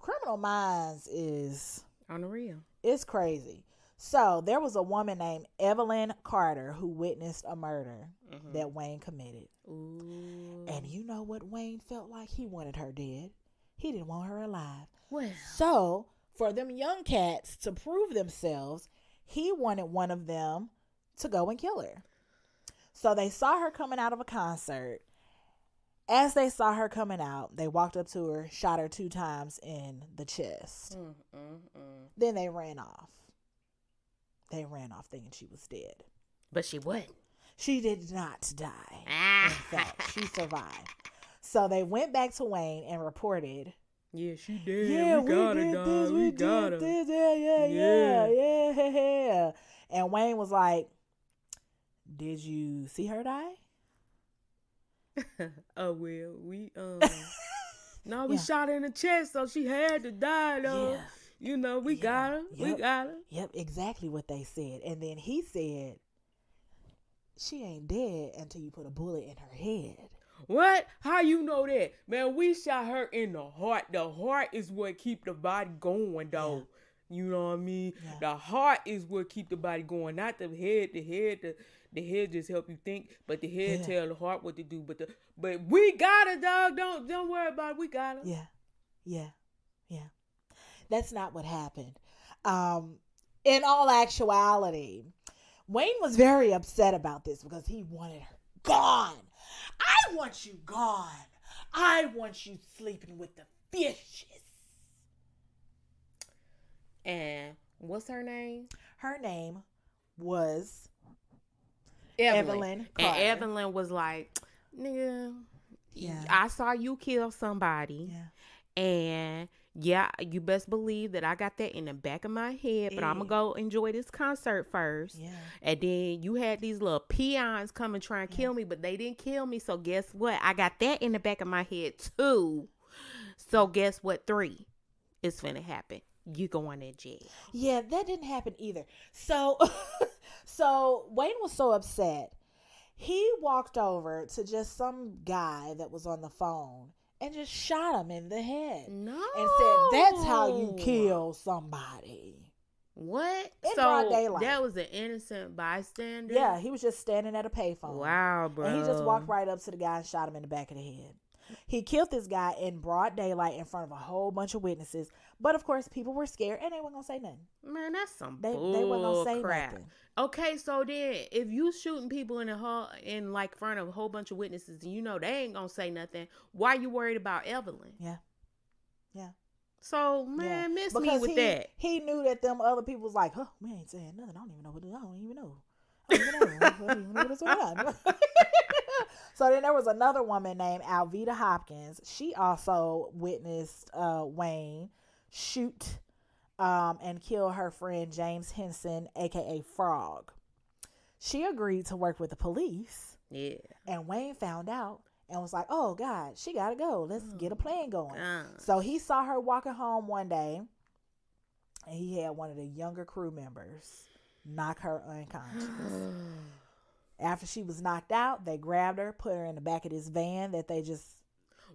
criminal minds is on the real. It's crazy. So there was a woman named Evelyn Carter who witnessed a murder that Wayne committed. Ooh. And you know what Wayne felt like? He wanted her dead. He didn't want her alive. Well. So for them young cats to prove themselves, he wanted one of them to go and kill her. So they saw her coming out of a concert. As they saw her coming out, they walked up to her, shot her 2 times in the chest. Then they ran off. They ran off thinking she was dead. But she wasn't. She did not die. In fact, she survived. So they went back to Wayne and reported. Yeah, she did. Yeah, we got her, dog. We got her. Yeah. And Wayne was like, did you see her die? Oh, well, we shot her in the chest, so she had to die, though. Yeah. We got her. Yep. We got her. Yep, exactly what they said. And then he said, she ain't dead until you put a bullet in her head. What? How you know that? Man, we shot her in the heart. The heart is what keep the body going, though. Yeah. You know what I mean? Yeah. The heart is what keep the body going, not the head. The head just help you think, but the head tell the heart what to do. But we got her, dog. Don't worry about it. We got her. Yeah. That's not what happened. In all actuality, Wayne was very upset about this because he wanted her gone. I want you gone. I want you sleeping with the fishes. And what's her name? Her name was Evelyn Carter. And Evelyn was like, nigga, I saw you kill somebody. Yeah. And Yeah, you best believe that I got that in the back of my head, but I'm gonna Yeah. go enjoy this concert first. Yeah. And then you had these little peons come and try and Yeah. kill me, but they didn't kill me. So guess what? I got that in the back of my head too. So guess what? 3 is finna happen. You going to jail. Yeah, that didn't happen either. So so Wayne was so upset. He walked over to just some guy that was on the phone and just shot him in the head No. and said, "That's how you kill somebody." What? In broad So daylight. that was an innocent bystander? Yeah, he was just standing at a payphone. Wow, bro. And he just walked right up to the guy and shot him in the back of the head. He killed this guy in broad daylight in front of a whole bunch of witnesses. But of course, people were scared and they weren't going to say nothing. Man, that's some They bull weren't going to say crap. nothing. Okay, so then if you shooting people in the hall in like front of a whole bunch of witnesses and you know they ain't gonna say nothing, why you worried about Evelyn? Yeah. Yeah. So man, Yeah. miss Because me with that. he knew that them other people was like, "Huh, we ain't saying nothing. I don't even know what I don't even know. I don't even know. I don't even know what's going on." So then there was another woman named Alveda Hopkins. She also witnessed Wayne shoot and kill her friend James Henson, aka Frog. She agreed to work with the police. Yeah. And Wayne found out and was like, "Oh God, she gotta go. Let's get a plan going." God. So he saw her walking home one day, and he had one of the younger crew members knock her unconscious. After she was knocked out, they grabbed her, put her in the back of this van that they just...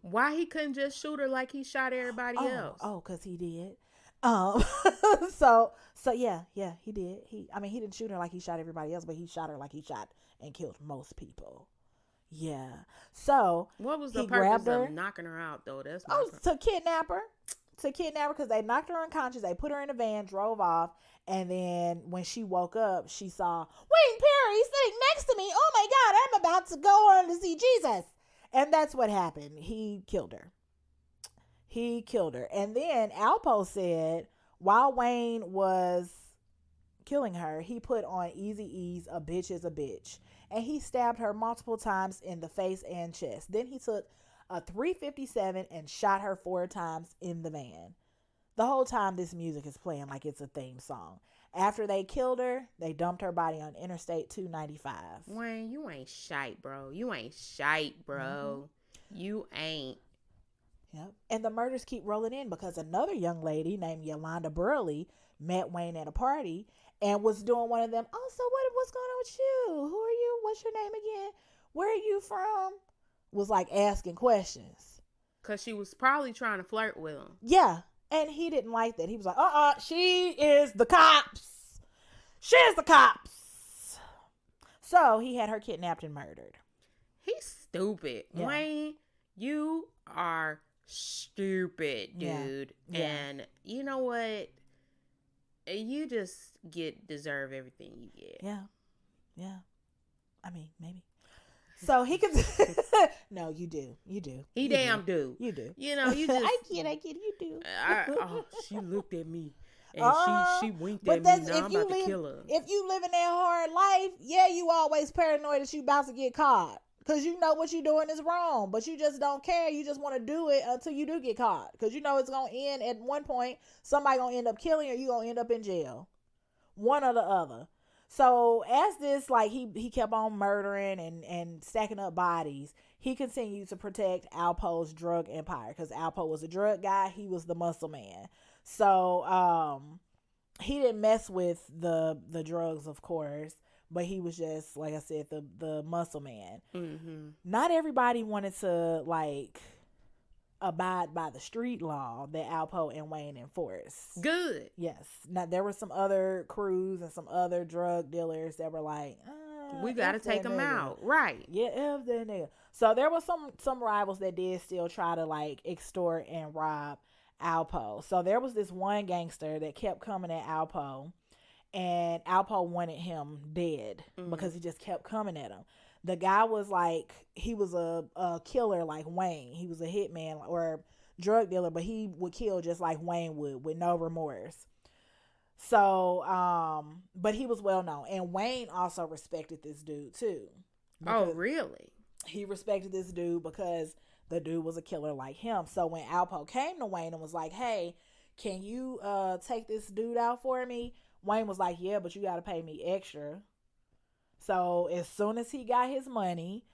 Why he couldn't just shoot her like he shot everybody else? Oh, because he did. Um, so yeah, he did. He didn't shoot her like he shot everybody else, but he shot her like he shot and killed most people. Yeah. So What was the he purpose grabbed her. of knocking her out though? That's my To kidnap her. To kidnap her because they knocked her unconscious. They put her in a van, drove off, and then when she woke up, she saw Wayne Perry sitting next to me. Oh my God, I'm about to go on to see Jesus. And that's what happened. He killed her. And then Alpo said while Wayne was killing her, he put on Eazy-E's "A Bitch is a Bitch." And he stabbed her multiple times in the face and chest. Then he took a .357 and shot her 4 times in the van. The whole time this music is playing like it's a theme song. After they killed her, they dumped her body on Interstate 295. Wayne, you ain't shite, bro. You ain't shite, bro. Mm-hmm. You ain't. Yep. And the murders keep rolling in because another young lady named Yolanda Burley met Wayne at a party and was doing one of them. "Oh, so what's going on with you? Who are you? What's your name again? Where are you from?" Was like asking questions. Because she was probably trying to flirt with him. Yeah. And he didn't like that. He was like, she is the cops. She is the cops. So he had her kidnapped and murdered. He's stupid. Yeah. Wayne, you are stupid, dude. Yeah. And you know what? You just deserve everything you get. Yeah. Yeah. I mean, maybe. So he could... No, you do. He damn do. You do. You know, you just... I get you do. She looked at me. And she winked at me. Now I'm about to kill her. If you live in that hard life, yeah, you always paranoid that you about to get caught. Because you know what you're doing is wrong. But you just don't care. You just want to do it until you do get caught. Because you know it's going to end at one point. Somebody going to end up killing you or you going to end up in jail. One or the other. So as this, like, he kept on murdering and stacking up bodies, he continued to protect Alpo's drug empire because Alpo was a drug guy. He was the muscle man. So he didn't mess with the drugs, of course, but he was just, like I said, the muscle man. Mm-hmm. Not everybody wanted to, like, abide by the street law that Alpo and Wayne enforced. Good. Yes. Now there were some other crews and some other drug dealers that were like, we gotta take them out, right? Yeah, F that nigga. So there was some rivals that did still try to like extort and rob Alpo. So there was this one gangster that kept coming at Alpo, and Alpo wanted him dead because he just kept coming at him. The guy was like, he was a killer like Wayne. He was a hitman or drug dealer, but he would kill just like Wayne would with no remorse. So, but he was well known. And Wayne also respected this dude too. Oh, really? He respected this dude because the dude was a killer like him. So when Alpo came to Wayne and was like, hey, can you take this dude out for me? Wayne was like, yeah, but you got to pay me extra. So as soon as he got his money,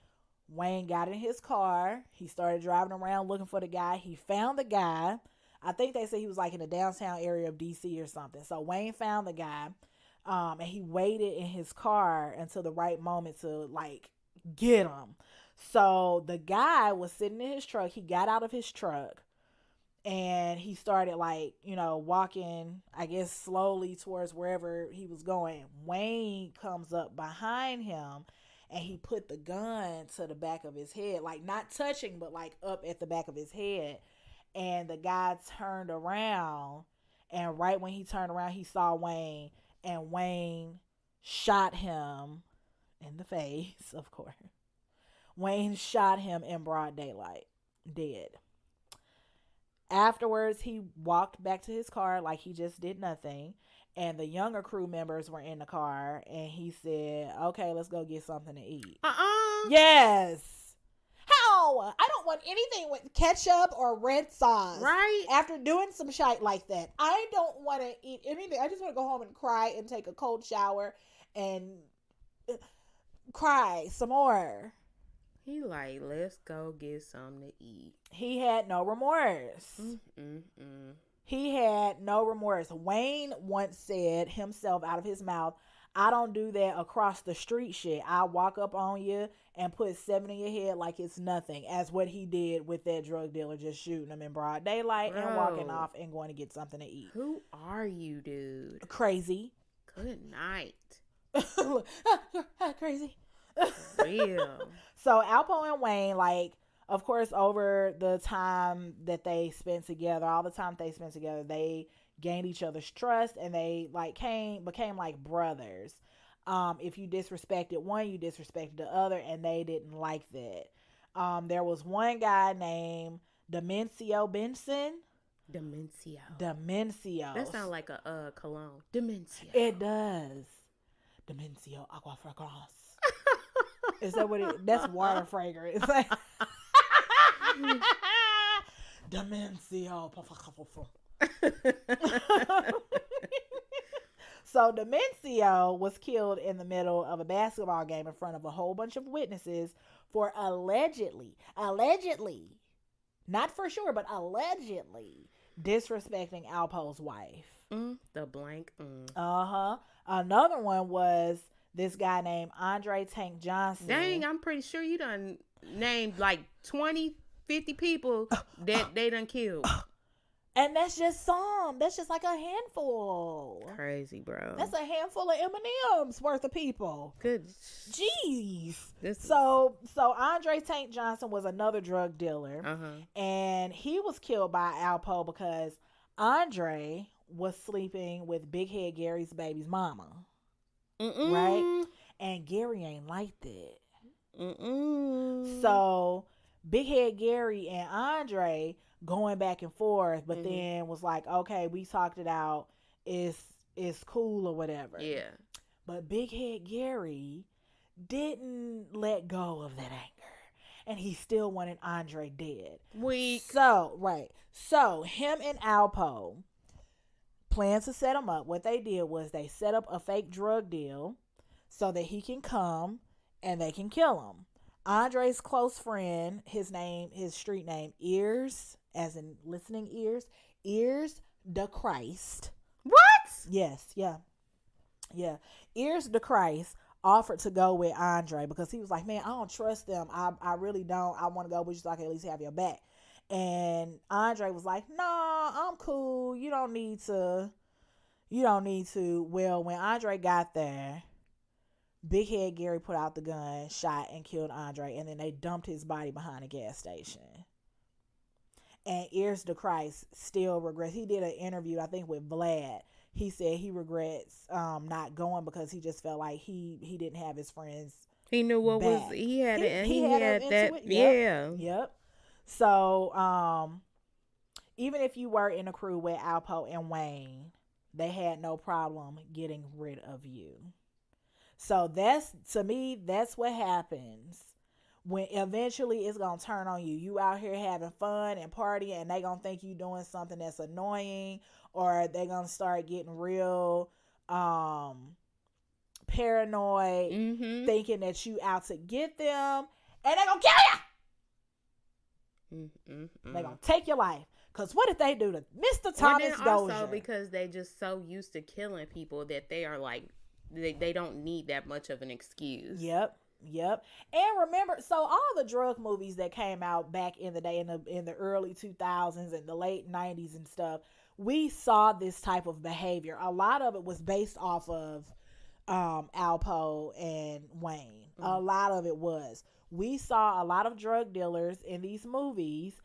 Wayne got in his car. He started driving around looking for the guy. He found the guy. I think they said he was like in the downtown area of DC or something. So Wayne found the guy, and he waited in his car until the right moment to like get him. So the guy was sitting in his truck. He got out of his truck and he started like, walking, I guess, slowly towards wherever he was going. Wayne comes up behind him and he put the gun to the back of his head, like not touching, but like up at the back of his head. And the guy turned around, and right when he turned around, he saw Wayne, and Wayne shot him in the face, of course. Wayne shot him in broad daylight, dead. Afterwards, he walked back to his car like he just did nothing. And the younger crew members were in the car. And he said, okay, let's go get something to eat. Yes. How? I don't want anything with ketchup or red sauce. Right? After doing some shit like that, I don't want to eat anything. I just want to go home and cry and take a cold shower and cry some more. He like, let's go get something to eat. He had no remorse. He had no remorse. Wayne once said himself out of his mouth, I don't do that across the street shit. I walk up on you and put 7 in your head like it's nothing, as what he did with that drug dealer, just shooting him in broad daylight and walking off and going to get something to eat. Who are you, dude? Crazy. Good night. Crazy. Real. So Alpo and Wayne, like, of course, over the time that they spent together, all the time they spent together, they gained each other's trust, and they like became like brothers. If you disrespected one, you disrespected the other, and they didn't like that. There was one guy named Demencio Benson. Demencio. That sounds like a cologne. Demencio. It does. Demencio Agua Fragrance. Is that what it? That's water fragrance. Demencio. So Demencio was killed in the middle of a basketball game in front of a whole bunch of witnesses for allegedly, not for sure, but allegedly disrespecting Alpo's wife. Another one was this guy named Andre Tank Johnson. Dang, I'm pretty sure you done named like 20, 50 people that they done killed. And that's just some. That's just like a handful. Crazy, bro. That's a handful of M&M's worth of people. Good. Jeez. So Andre Tank Johnson was another drug dealer. And he was killed by Alpo because Andre was sleeping with Big Head Gary's baby's mama. Right? And Gary ain't like that. So Big Head Gary and Andre going back and forth, but then was like, okay, we talked it out. It's cool or whatever. Yeah. But Big Head Gary didn't let go of that anger. And he still wanted Andre dead. Weak. So him and Alpo planned to set him up. What they did was they set up a fake drug deal so that he can come and they can kill him. Andre's close friend, his street name, Ears, as in listening ears, Ears the Christ. What? Yes, yeah. Ears the Christ offered to go with Andre because he was like, man, I don't trust them. I really don't. I want to go with you so I can at least have your back. And Andre was like, nah, I'm cool. You don't need to. Well, when Andre got there, Big Head Gary put out the gun, shot, and killed Andre, and then they dumped his body behind a gas station. And Ears the Christ still regrets. He did an interview, I think, with Vlad. He said he regrets not going because he just felt like he didn't have his friends. He knew what back. was he had that. Yep. So even if you were in a crew with Alpo and Wayne, they had no problem getting rid of you. So that's what happens when eventually it's gonna turn on you. You out here having fun and partying, and they gonna think you doing something that's annoying, or they gonna start getting real paranoid, Mm-hmm. thinking that you out to get them, and they gonna kill you. They gonna take your life. Cause what did they do to Mr. And then Thomas also Dozier? because they just so used to killing people that they are like they don't need that much of an excuse. Yep. And remember, so all the drug movies that came out back in the day, in the early 2000s and the late 90s and stuff, we saw this type of behavior. A lot of it was based off of Alpo and Wayne. A lot of it was. We saw a lot of drug dealers in these movies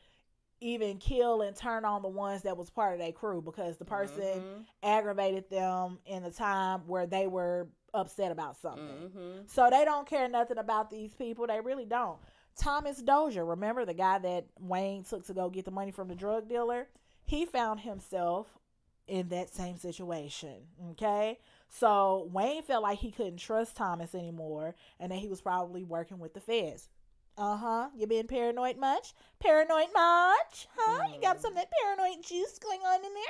even kill and turn on the ones that was part of their crew, because the person aggravated them in the time where they were upset about something. So they don't care nothing about these people. They really don't. Thomas Dozier, remember the guy that Wayne took to go get the money from the drug dealer? He found himself in that same situation. Okay? So Wayne felt like he couldn't trust Thomas anymore, and that he was probably working with the feds. You been paranoid much? Paranoid much? Huh? You got some of that paranoid juice going on in there?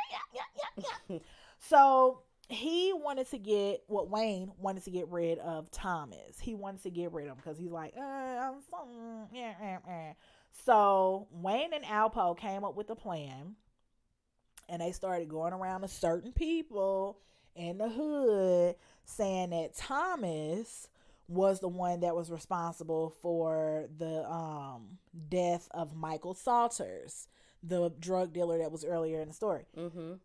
Yeah. So Wayne wanted to get rid of Thomas. He wanted to get rid of him because he's like, I'm so, yeah. So Wayne and Alpo came up with a plan, and they started going around to certain people in the hood saying that Thomas was the one that was responsible for the death of Michael Salters, the drug dealer that was earlier in the story.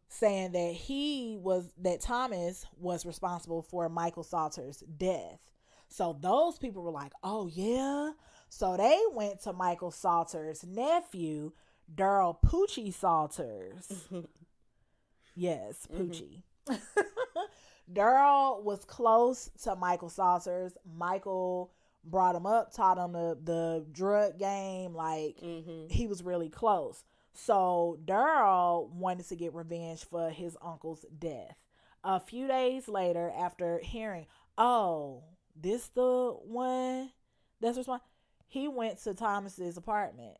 Saying that Thomas was responsible for Michael Salters' death. So those people were like, oh yeah. So they went to Michael Salters' nephew, Daryl Poochie Salters. Yes, Poochie. Daryl was close to Michael Salters. Michael brought him up, taught him the drug game. Like, he was really close. So Daryl wanted to get revenge for his uncle's death. A few days later, after hearing, oh, this the one that's responsible, he went to Thomas's apartment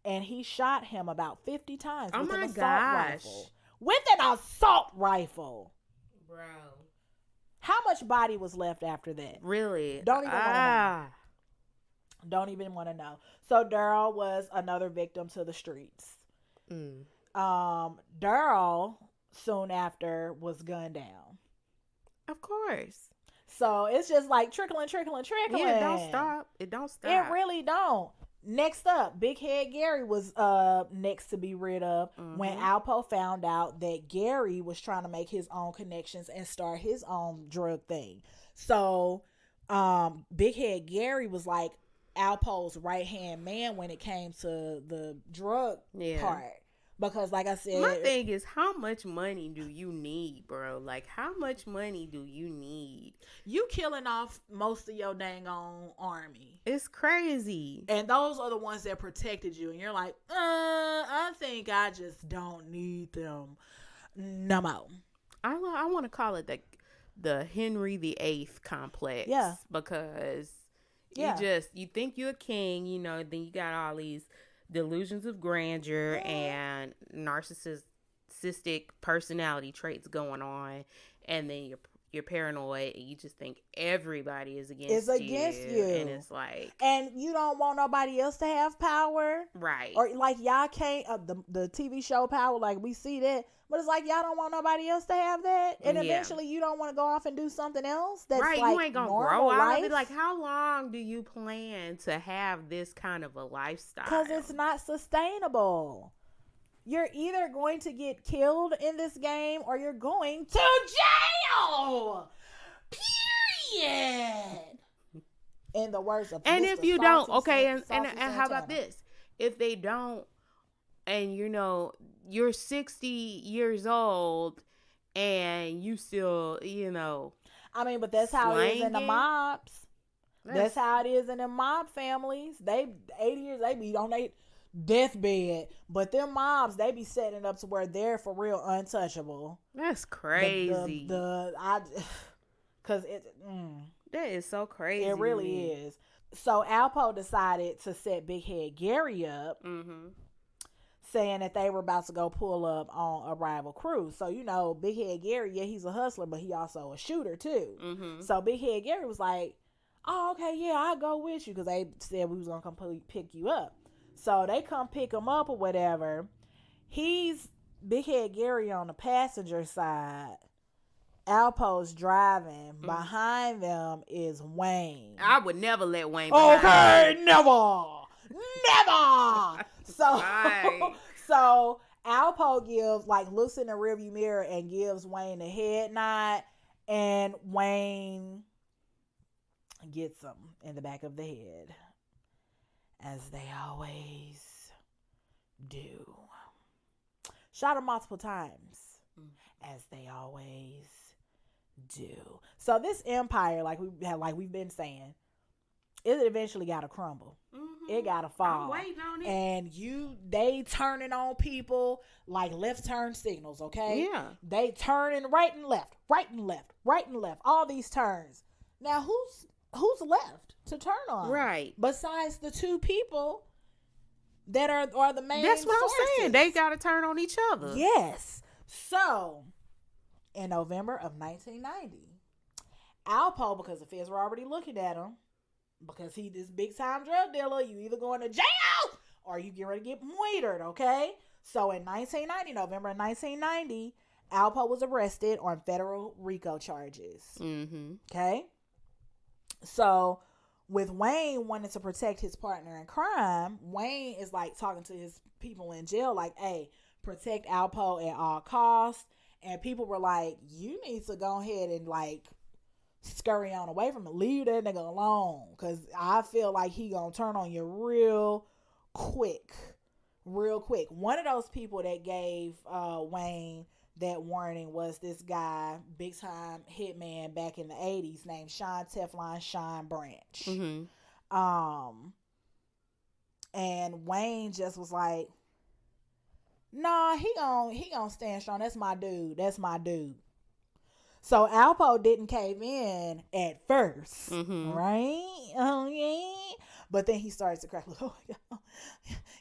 and he shot him about 50 times with an assault rifle. With an assault rifle. Bro. How much body was left after that? Really? Don't even want to know. Don't even want to know. So Daryl was another victim to the streets. Daryl soon after was gunned down. Of course. So it's just like trickling. Yeah, it don't stop. It really don't. Next up, Big Head Gary was next to be rid of when Alpo found out that Gary was trying to make his own connections and start his own drug thing. So Big Head Gary was like Alpo's right hand man when it came to the drug part. Because like I said, my thing is, how much money do you need, bro? Like, how much money do you need? You killing off most of your dang on army. It's crazy. And those are the ones that protected you. And you're like, I think I just don't need them no more. I want to call it the Henry VIII complex. Yeah. Because you think you're a king, then you got all these delusions of grandeur and narcissistic personality traits going on, and then you're paranoid and you just think everybody is against you, and it's like, and you don't want nobody else to have power, right? Or like y'all can't the TV show Power, like we see that, but it's like y'all don't want nobody else to have that, and eventually you don't want to go off and do something else that's right. Like you ain't gonna grow out of it. Like, how long do you plan to have this kind of a lifestyle? Because it's not sustainable. You're either going to get killed in this game or you're going to jail. Period. In the words of and Mr. if you Salty don't, okay, and Santana. how about this? If they don't, and you're 60 years old and you still, I mean, but that's how it is in the mobs. That's how it is in the mob families. They 80 years, they be on their deathbed, but them mobs, they be setting it up to where they're for real untouchable. That's crazy. Cause it that is so crazy. It really is. So Alpo decided to set Big Head Gary up, saying that they were about to go pull up on a rival cruise. So, Big Head Gary, yeah, he's a hustler, but he also a shooter too. So Big Head Gary was like, oh, okay, yeah, I'll go with you, because they said we was going to come pick you up. So they come pick him up or whatever. He's Big Head Gary on the passenger side. Alpo's driving. Behind them is Wayne. I would never let Wayne Okay, never. So, so Alpo gives, looks in the rearview mirror and gives Wayne a head nod, and Wayne gets him in the back of the head, as they always do. Shot him multiple times, as they always do. So this empire, like we've been saying, it eventually got to crumble. It got to fall. I'm waiting on it. And they turning on people like left turn signals, okay? Yeah. They turning right and left, right and left, right and left. All these turns. Now who's left to turn on? Right. Besides the two people that are the main That's what sources. I'm saying. They got to turn on each other. Yes. So, in November of 1990, Alpo, because the feds were already looking at him, because he this big time drug dealer, you either going to jail or you get ready to get murdered, okay? So in November of 1990, Alpo was arrested on federal RICO charges. Okay? So with Wayne wanting to protect his partner in crime, Wayne is talking to his people in jail hey, protect Alpo at all costs. And people were like, you need to go ahead and scurry on away from him. Leave that nigga alone. Because I feel like he gonna turn on you real quick. One of those people that gave Wayne that warning was this guy, big time hitman back in the 80s, named Sean Teflon Sean Branch. And Wayne just was like, nah, he gonna stand strong. That's my dude. So Alpo didn't cave in at first, right? Oh yeah. But then he starts to crack. Oh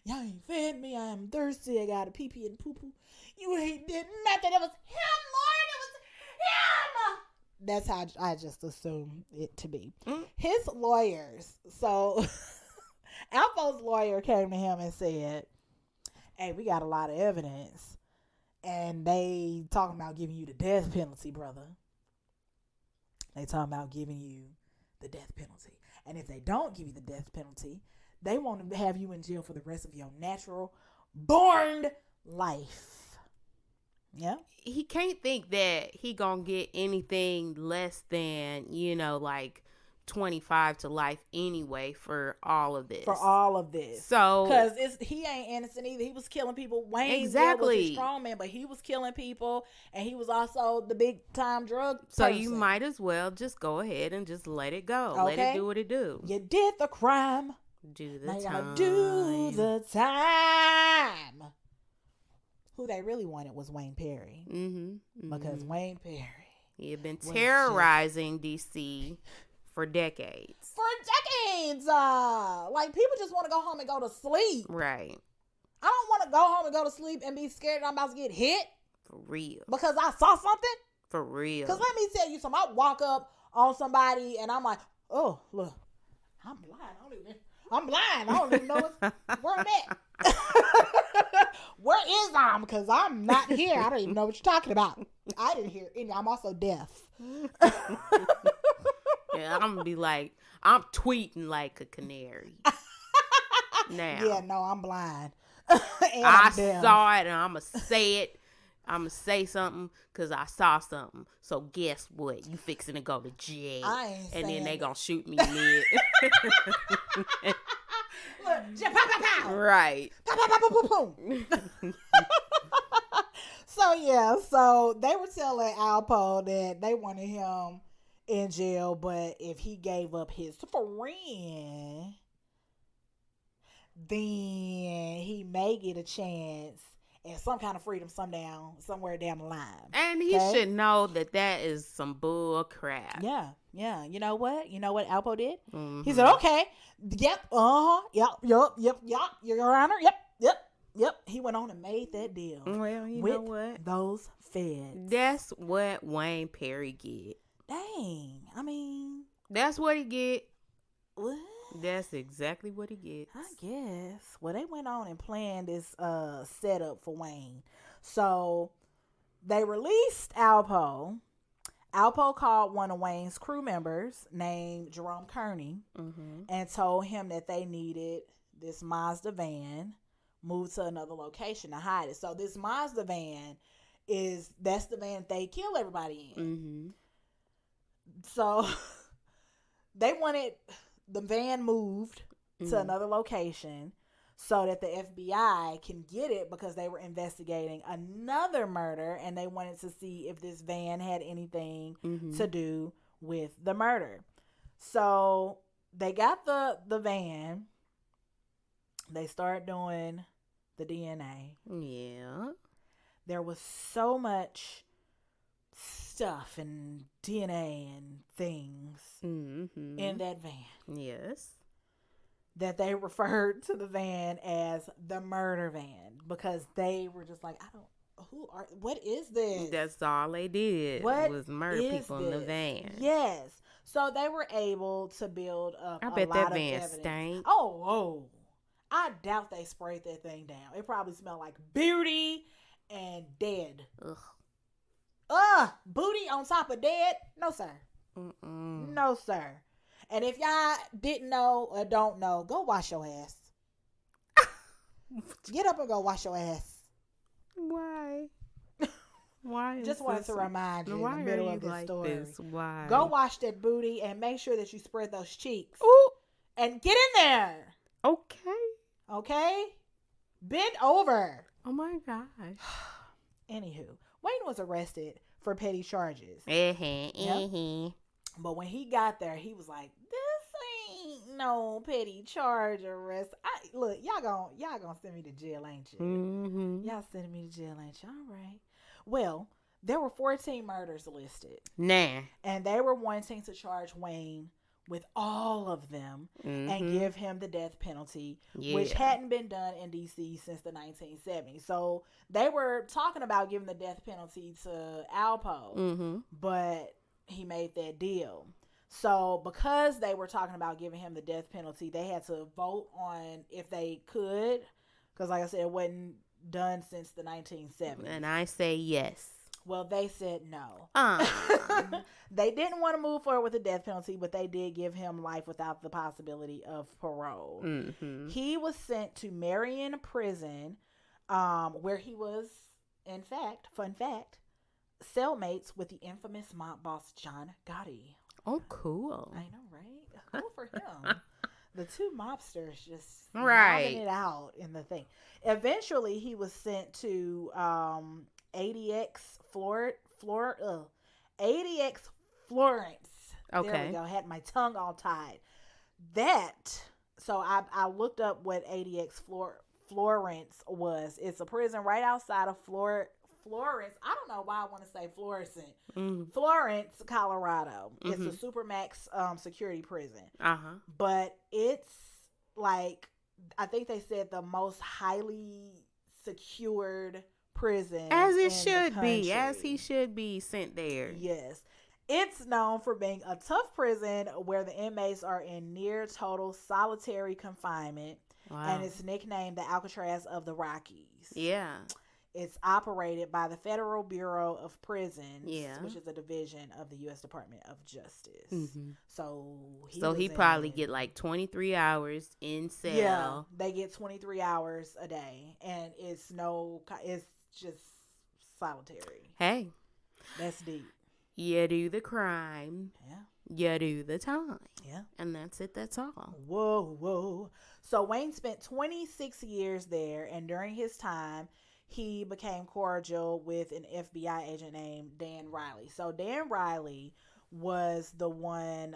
y'all ain't fed me. I am thirsty. I got a pee pee and poo poo. You ain't did nothing. It was him, Lord. It was him. That's how I just assumed it to be. His lawyers. So Alpo's lawyer came to him and said, hey, we got a lot of evidence, and they talking about giving you the death penalty, brother. They talking about giving you the death penalty. And if they don't give you the death penalty, they want to have you in jail for the rest of your natural born life. Yeah. He can't think that he gonna get anything less than, 25 to life anyway for all of this. So, because he ain't innocent either. He was killing people. Wayne was a strong man, but he was killing people, and he was also the big time drug so person. You might as well just go ahead and just let it go. Okay? Let it do what it do. You did the crime. Do the now time. Do the time. Who they really wanted was Wayne Perry. Because Wayne Perry, he had been terrorizing DC for decades. People just want to go home and go to sleep. Right. I don't want to go home and go to sleep and be scared that I'm about to get hit. For real. Because I saw something. For real. Because let me tell you something. I walk up on somebody and I'm like, oh, look, I'm blind. I don't even know where I'm at. Where is I? Because I'm not here. I don't even know what you're talking about. I didn't hear any. I'm also deaf. Yeah, I'm going to be like, I'm tweeting like a canary. Now. Yeah, no, I'm blind. I saw it and I'm going to say it. I'm going to say something because I saw something. So guess what? You fixing to go to jail. And then they going to shoot me mid. Look, pow, pow, pow. Right. Pow, pow, pow, pow, pow, pow. So they were telling Alpo that they wanted him in jail, but if he gave up his friend, then he may get a chance at some kind of freedom somewhere down the line. And he should know that is some bull crap. Yeah, Yeah. You know what? You know what Alpo did? He said, Mm-hmm. okay. Yep. Yep. Your Honor. Yep. He went on and made that deal Well, you know with what? those feds. That's what Wayne Perry get. Dang. I mean, That's what he get. what? That's exactly what he gets. I guess. Well, they went on and planned this setup for Wayne. So they released Alpo. Alpo called one of Wayne's crew members named Jerome Kearney Mm-hmm. and told him that they needed this Mazda van moved to another location to hide it. So this Mazda van that's the van they kill everybody in. Mm-hmm. So they wanted the van moved to Mm-hmm. another location so that the FBI can get it because they were investigating another murder and they wanted to see if this van had anything Mm-hmm. to do with the murder. So they got the van. They start doing the DNA. Yeah. There was so much stuff and DNA and things Mm-hmm. in that van Yes. that they referred to the van as the murder van because they were just like, what is this? That's all they did What was murder is people in the this? van. Yes. So they were able to build up I a bet lot that of van evidence. stank. Oh. I doubt they sprayed that thing down. It probably smelled like booty and dead. Ugh. Booty on top of dead? No, sir. Mm-mm. No, sir. And if y'all didn't know or don't know, go wash your ass. Get up and go wash your ass. Why? Why? Just wanted to remind you in the middle of this story. Why? Go wash that booty and make sure that you spread those cheeks. Ooh. And get in there. Okay. Okay? Bend over. Oh my gosh. Anywho, Wayne was arrested for petty charges. Yep. But when he got there, he was like, "This ain't no petty charge arrest. Look, y'all gonna send me to jail, ain't you? Mm-hmm. Y'all sending me to jail, ain't you? All right. Well, there were 14 murders listed, Nah. and they were wanting to charge Wayne with all of them and give him the death penalty, which hadn't been done in D.C. since the 1970s. So they were talking about giving the death penalty to Alpo, but he made that deal. So because they were talking about giving him the death penalty, they had to vote on if they could, because like I said, it wasn't done since the 1970s. And I say yes. Well, they said no. Uh. They didn't want to move forward with the death penalty, but they did give him life without the possibility of parole. Mm-hmm. He was sent to Marion Prison, where he was, in fact, fun fact, cellmates with the infamous mob boss John Gotti. Oh, cool. I know, right? Cool for him. The two mobsters just right it out in the thing. Eventually, he was sent to ADX ADX Florence. Okay. There we go. Had my tongue all tied. So I looked up what ADX Florence was. It's a prison right outside of Florence. I don't know why I want to say Florissant. Florence, Colorado. It's a Supermax security prison. But it's like, I think they said the most highly secured prison. As it should be. As he should be sent there. Yes. It's known for being a tough prison where the inmates are in near total solitary confinement. Wow. And it's nicknamed the Alcatraz of the Rockies. Yeah. It's operated by the Federal Bureau of Prisons, yeah, which is a division of the U.S. Department of Justice. So he probably get like 23 hours in cell. Yeah, they get 23 hours a day, and it's just solitary. Hey, that's deep. You do the crime. Yeah. You do the time. Yeah. And that's it. That's all. Whoa. So Wayne spent 26 years there, and during his time, he became cordial with an FBI agent named Dan Riley. So Dan Riley was the one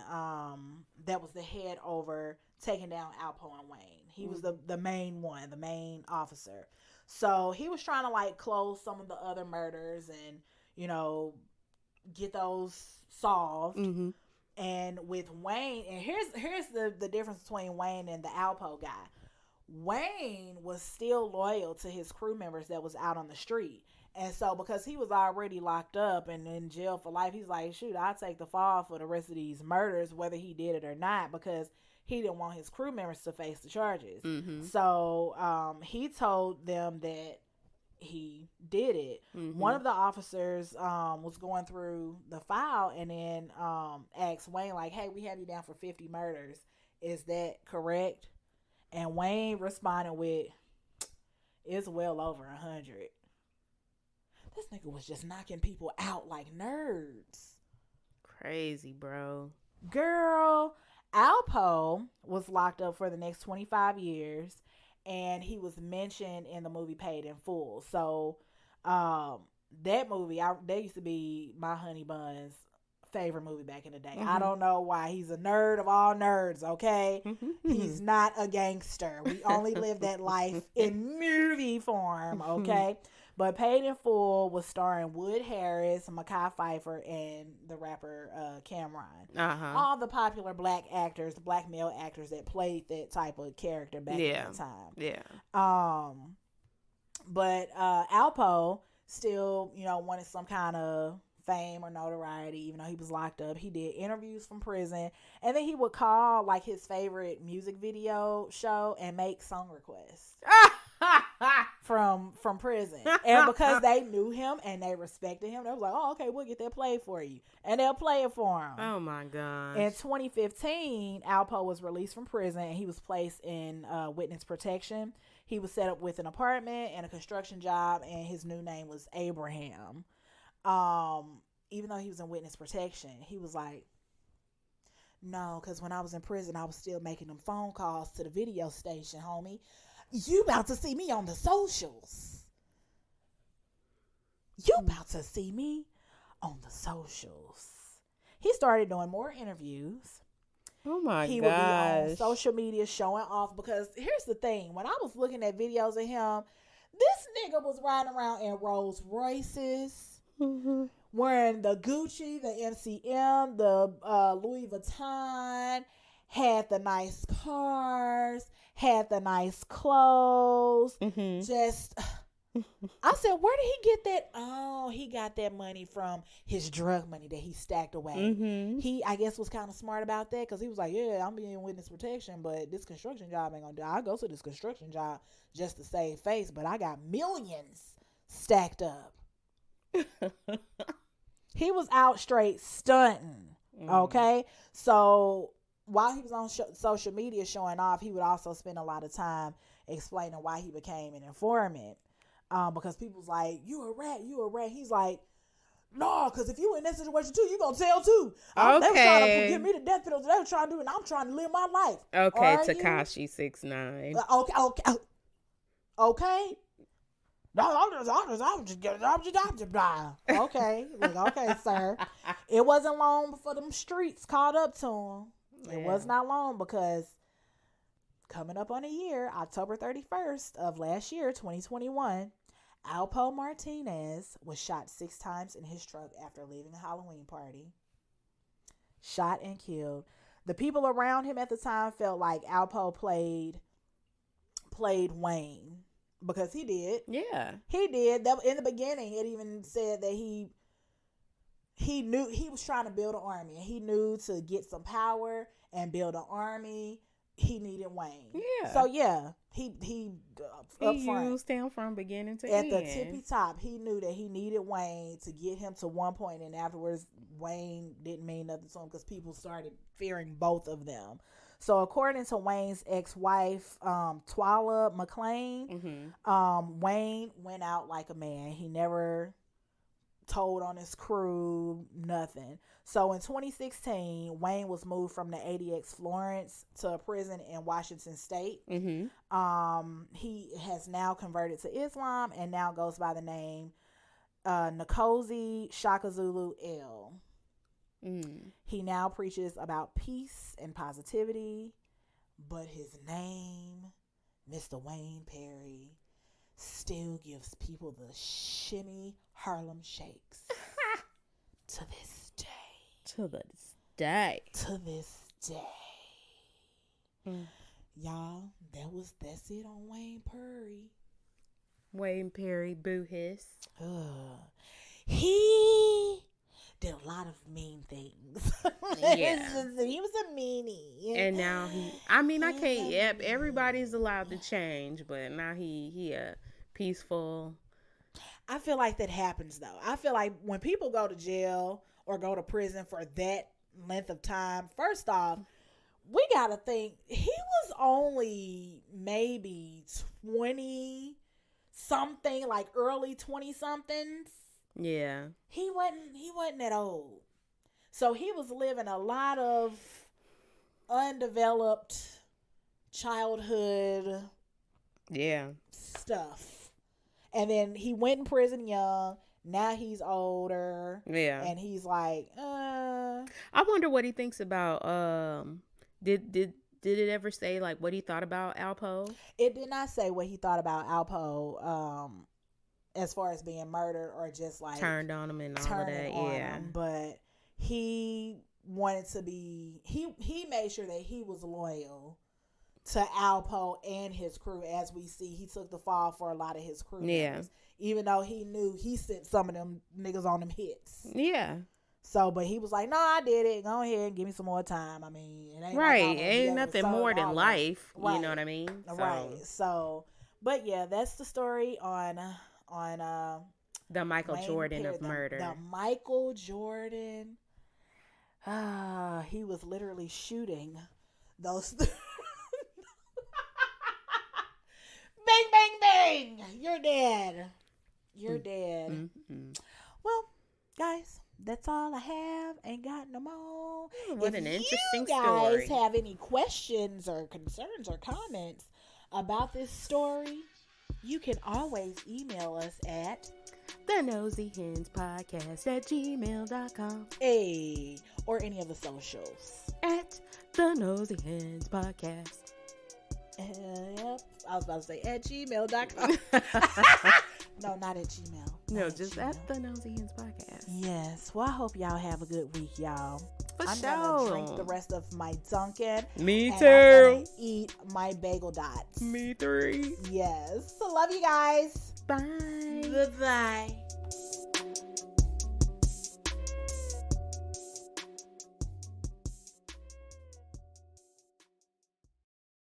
that was the head over taking down Alpo and Wayne. He was the main one, the main officer. So he was trying to like close some of the other murders and, get those solved. And with Wayne, and here's the difference between Wayne and the Alpo guy. Wayne was still loyal to his crew members that was out on the street. And so because he was already locked up and in jail for life, he's like, shoot, I'll take the fall for the rest of these murders, whether he did it or not, because he didn't want his crew members to face the charges. Mm-hmm. So he told them that he did it. Mm-hmm. One of the officers was going through the file and then asked Wayne, like, hey, we have you down for 50 murders. Is that correct? And Wayne responded with, it's well over 100. This nigga was just knocking people out like nerds. Crazy, bro. Girl, Alpo was locked up for the next 25 years, and he was mentioned in the movie Paid in Full. So, that movie, that used to be my honey bun's favorite movie back in the day. Mm-hmm. I don't know why. He's a nerd of all nerds, okay? Mm-hmm. He's not a gangster. We only live that life in movie form, okay? But Paid in Full was starring Wood Harris, Mekhi Phifer, and the rapper Cameron. Uh-huh. All the popular black actors, the black male actors that played that type of character back in that time. Yeah. But Alpo still, wanted some kind of fame or notoriety, even though he was locked up. He did interviews from prison, and then he would call like his favorite music video show and make song requests. from prison. And because they knew him and they respected him, they was like, oh, okay, we'll get that played for you. And they'll play it for him. Oh my gosh. In 2015, Alpo was released from prison and he was placed in witness protection. He was set up with an apartment and a construction job, and his new name was Abraham. Even though he was in witness protection, he was like, no, because when I was in prison, I was still making them phone calls to the video station, homie. You about to see me on the socials. You about to see me on the socials. He started doing more interviews. Oh my gosh. He would be on social media showing off, because here's the thing. When I was looking at videos of him, this nigga was riding around in Rolls Royces, wearing the Gucci, the MCM, the Louis Vuitton, had the nice cars, had the nice clothes. Just, I said, where did he get that? Oh, he got that money from his drug money that he stacked away. He, I guess, was kind of smart about that, because he was like, yeah, I'm being witness protection, but this construction job ain't gonna do. I'll go to this construction job just to save face, but I got millions stacked up. He was out straight stunting. Okay, so while he was on social media showing off, he would also spend a lot of time explaining why he became an informant. Because people was like, you a rat. He's like, no, because if you in that situation too, you gonna tell too. Okay. They were trying to give me the death penalty. They were trying to do it, and I'm trying to live my life. Okay, Tekashi 6ix9ine. Okay. No, I'm just okay. Like, okay, sir. It wasn't long before them streets caught up to him. It was not long, because coming up on a year, October 31st of last year, 2021, Alpo Martinez was shot 6 times in his truck after leaving a Halloween party. Shot and killed. The people around him at the time felt like Alpo played Wayne, because he did. Yeah. He did. That, in the beginning, it even said that he knew he was trying to build an army, and he knew to get some power and build an army, he needed Wayne. Yeah. So yeah, he used him from beginning to end. At the tippy top, he knew that he needed Wayne to get him to one point, and afterwards, Wayne didn't mean nothing to him, because people started fearing both of them. So according to Wayne's ex-wife, Twala McClain, Wayne went out like a man. He never told on his crew, nothing. So in 2016, Wayne was moved from the ADX Florence to a prison in Washington State. He has now converted to Islam and now goes by the name Nkosi Shakazulu L. He now preaches about peace and positivity, but his name, Mr. Wayne Perry, still gives people the shimmy Harlem shakes to this day. day. Y'all, that's it on Wayne Perry. Wayne Perry, boo hiss. He did a lot of mean things. Yeah. He was a meanie. And now everybody's allowed to change, but now he a peaceful. I feel like that happens though. I feel like when people go to jail or go to prison for that length of time, first off, we got to think he was only maybe 20 something, like early 20 somethings. Yeah. He wasn't that old. So he was living a lot of undeveloped childhood stuff. And then he went in prison young. Now he's older. Yeah. And he's like, I wonder what he thinks about did it ever say like what he thought about Alpo? It did not say what he thought about Alpo as far as being murdered or just like turned on him and all of that. Yeah. But he wanted to be he made sure that he was loyal to Alpo and his crew. As we see, he took the fall for a lot of his crew members, even though he knew he sent some of them niggas on them hits. Yeah. So, but he was like, no, I did it. Go ahead and give me some more time. I mean, it ain't right. Like ain't nothing more than life. Right. You know what I mean? Right. So, but yeah, that's the story on the Michael Wayne Jordan Perry, of murder. The Michael Jordan. He was literally shooting those. Bang, bang, bang! You're dead. You're dead. Mm-hmm. Well, guys, that's all I have. Ain't got no more. What an interesting story. If you guys have any questions or concerns or comments about this story, you can always email us at thenosyhenspodcast@gmail.com. Hey, or any of the socials. At the Nosy Hens Podcast. Yep. I was about to say at gmail.com. No, not at Gmail. No, just Gmail. At the Nosy Hens Podcast. Yes. Well, I hope y'all have a good week, y'all. I'm gonna drink the rest of my Dunkin'. Me and too. I'm gonna eat my bagel dots. Me three. Yes. So love you guys. Bye. Goodbye.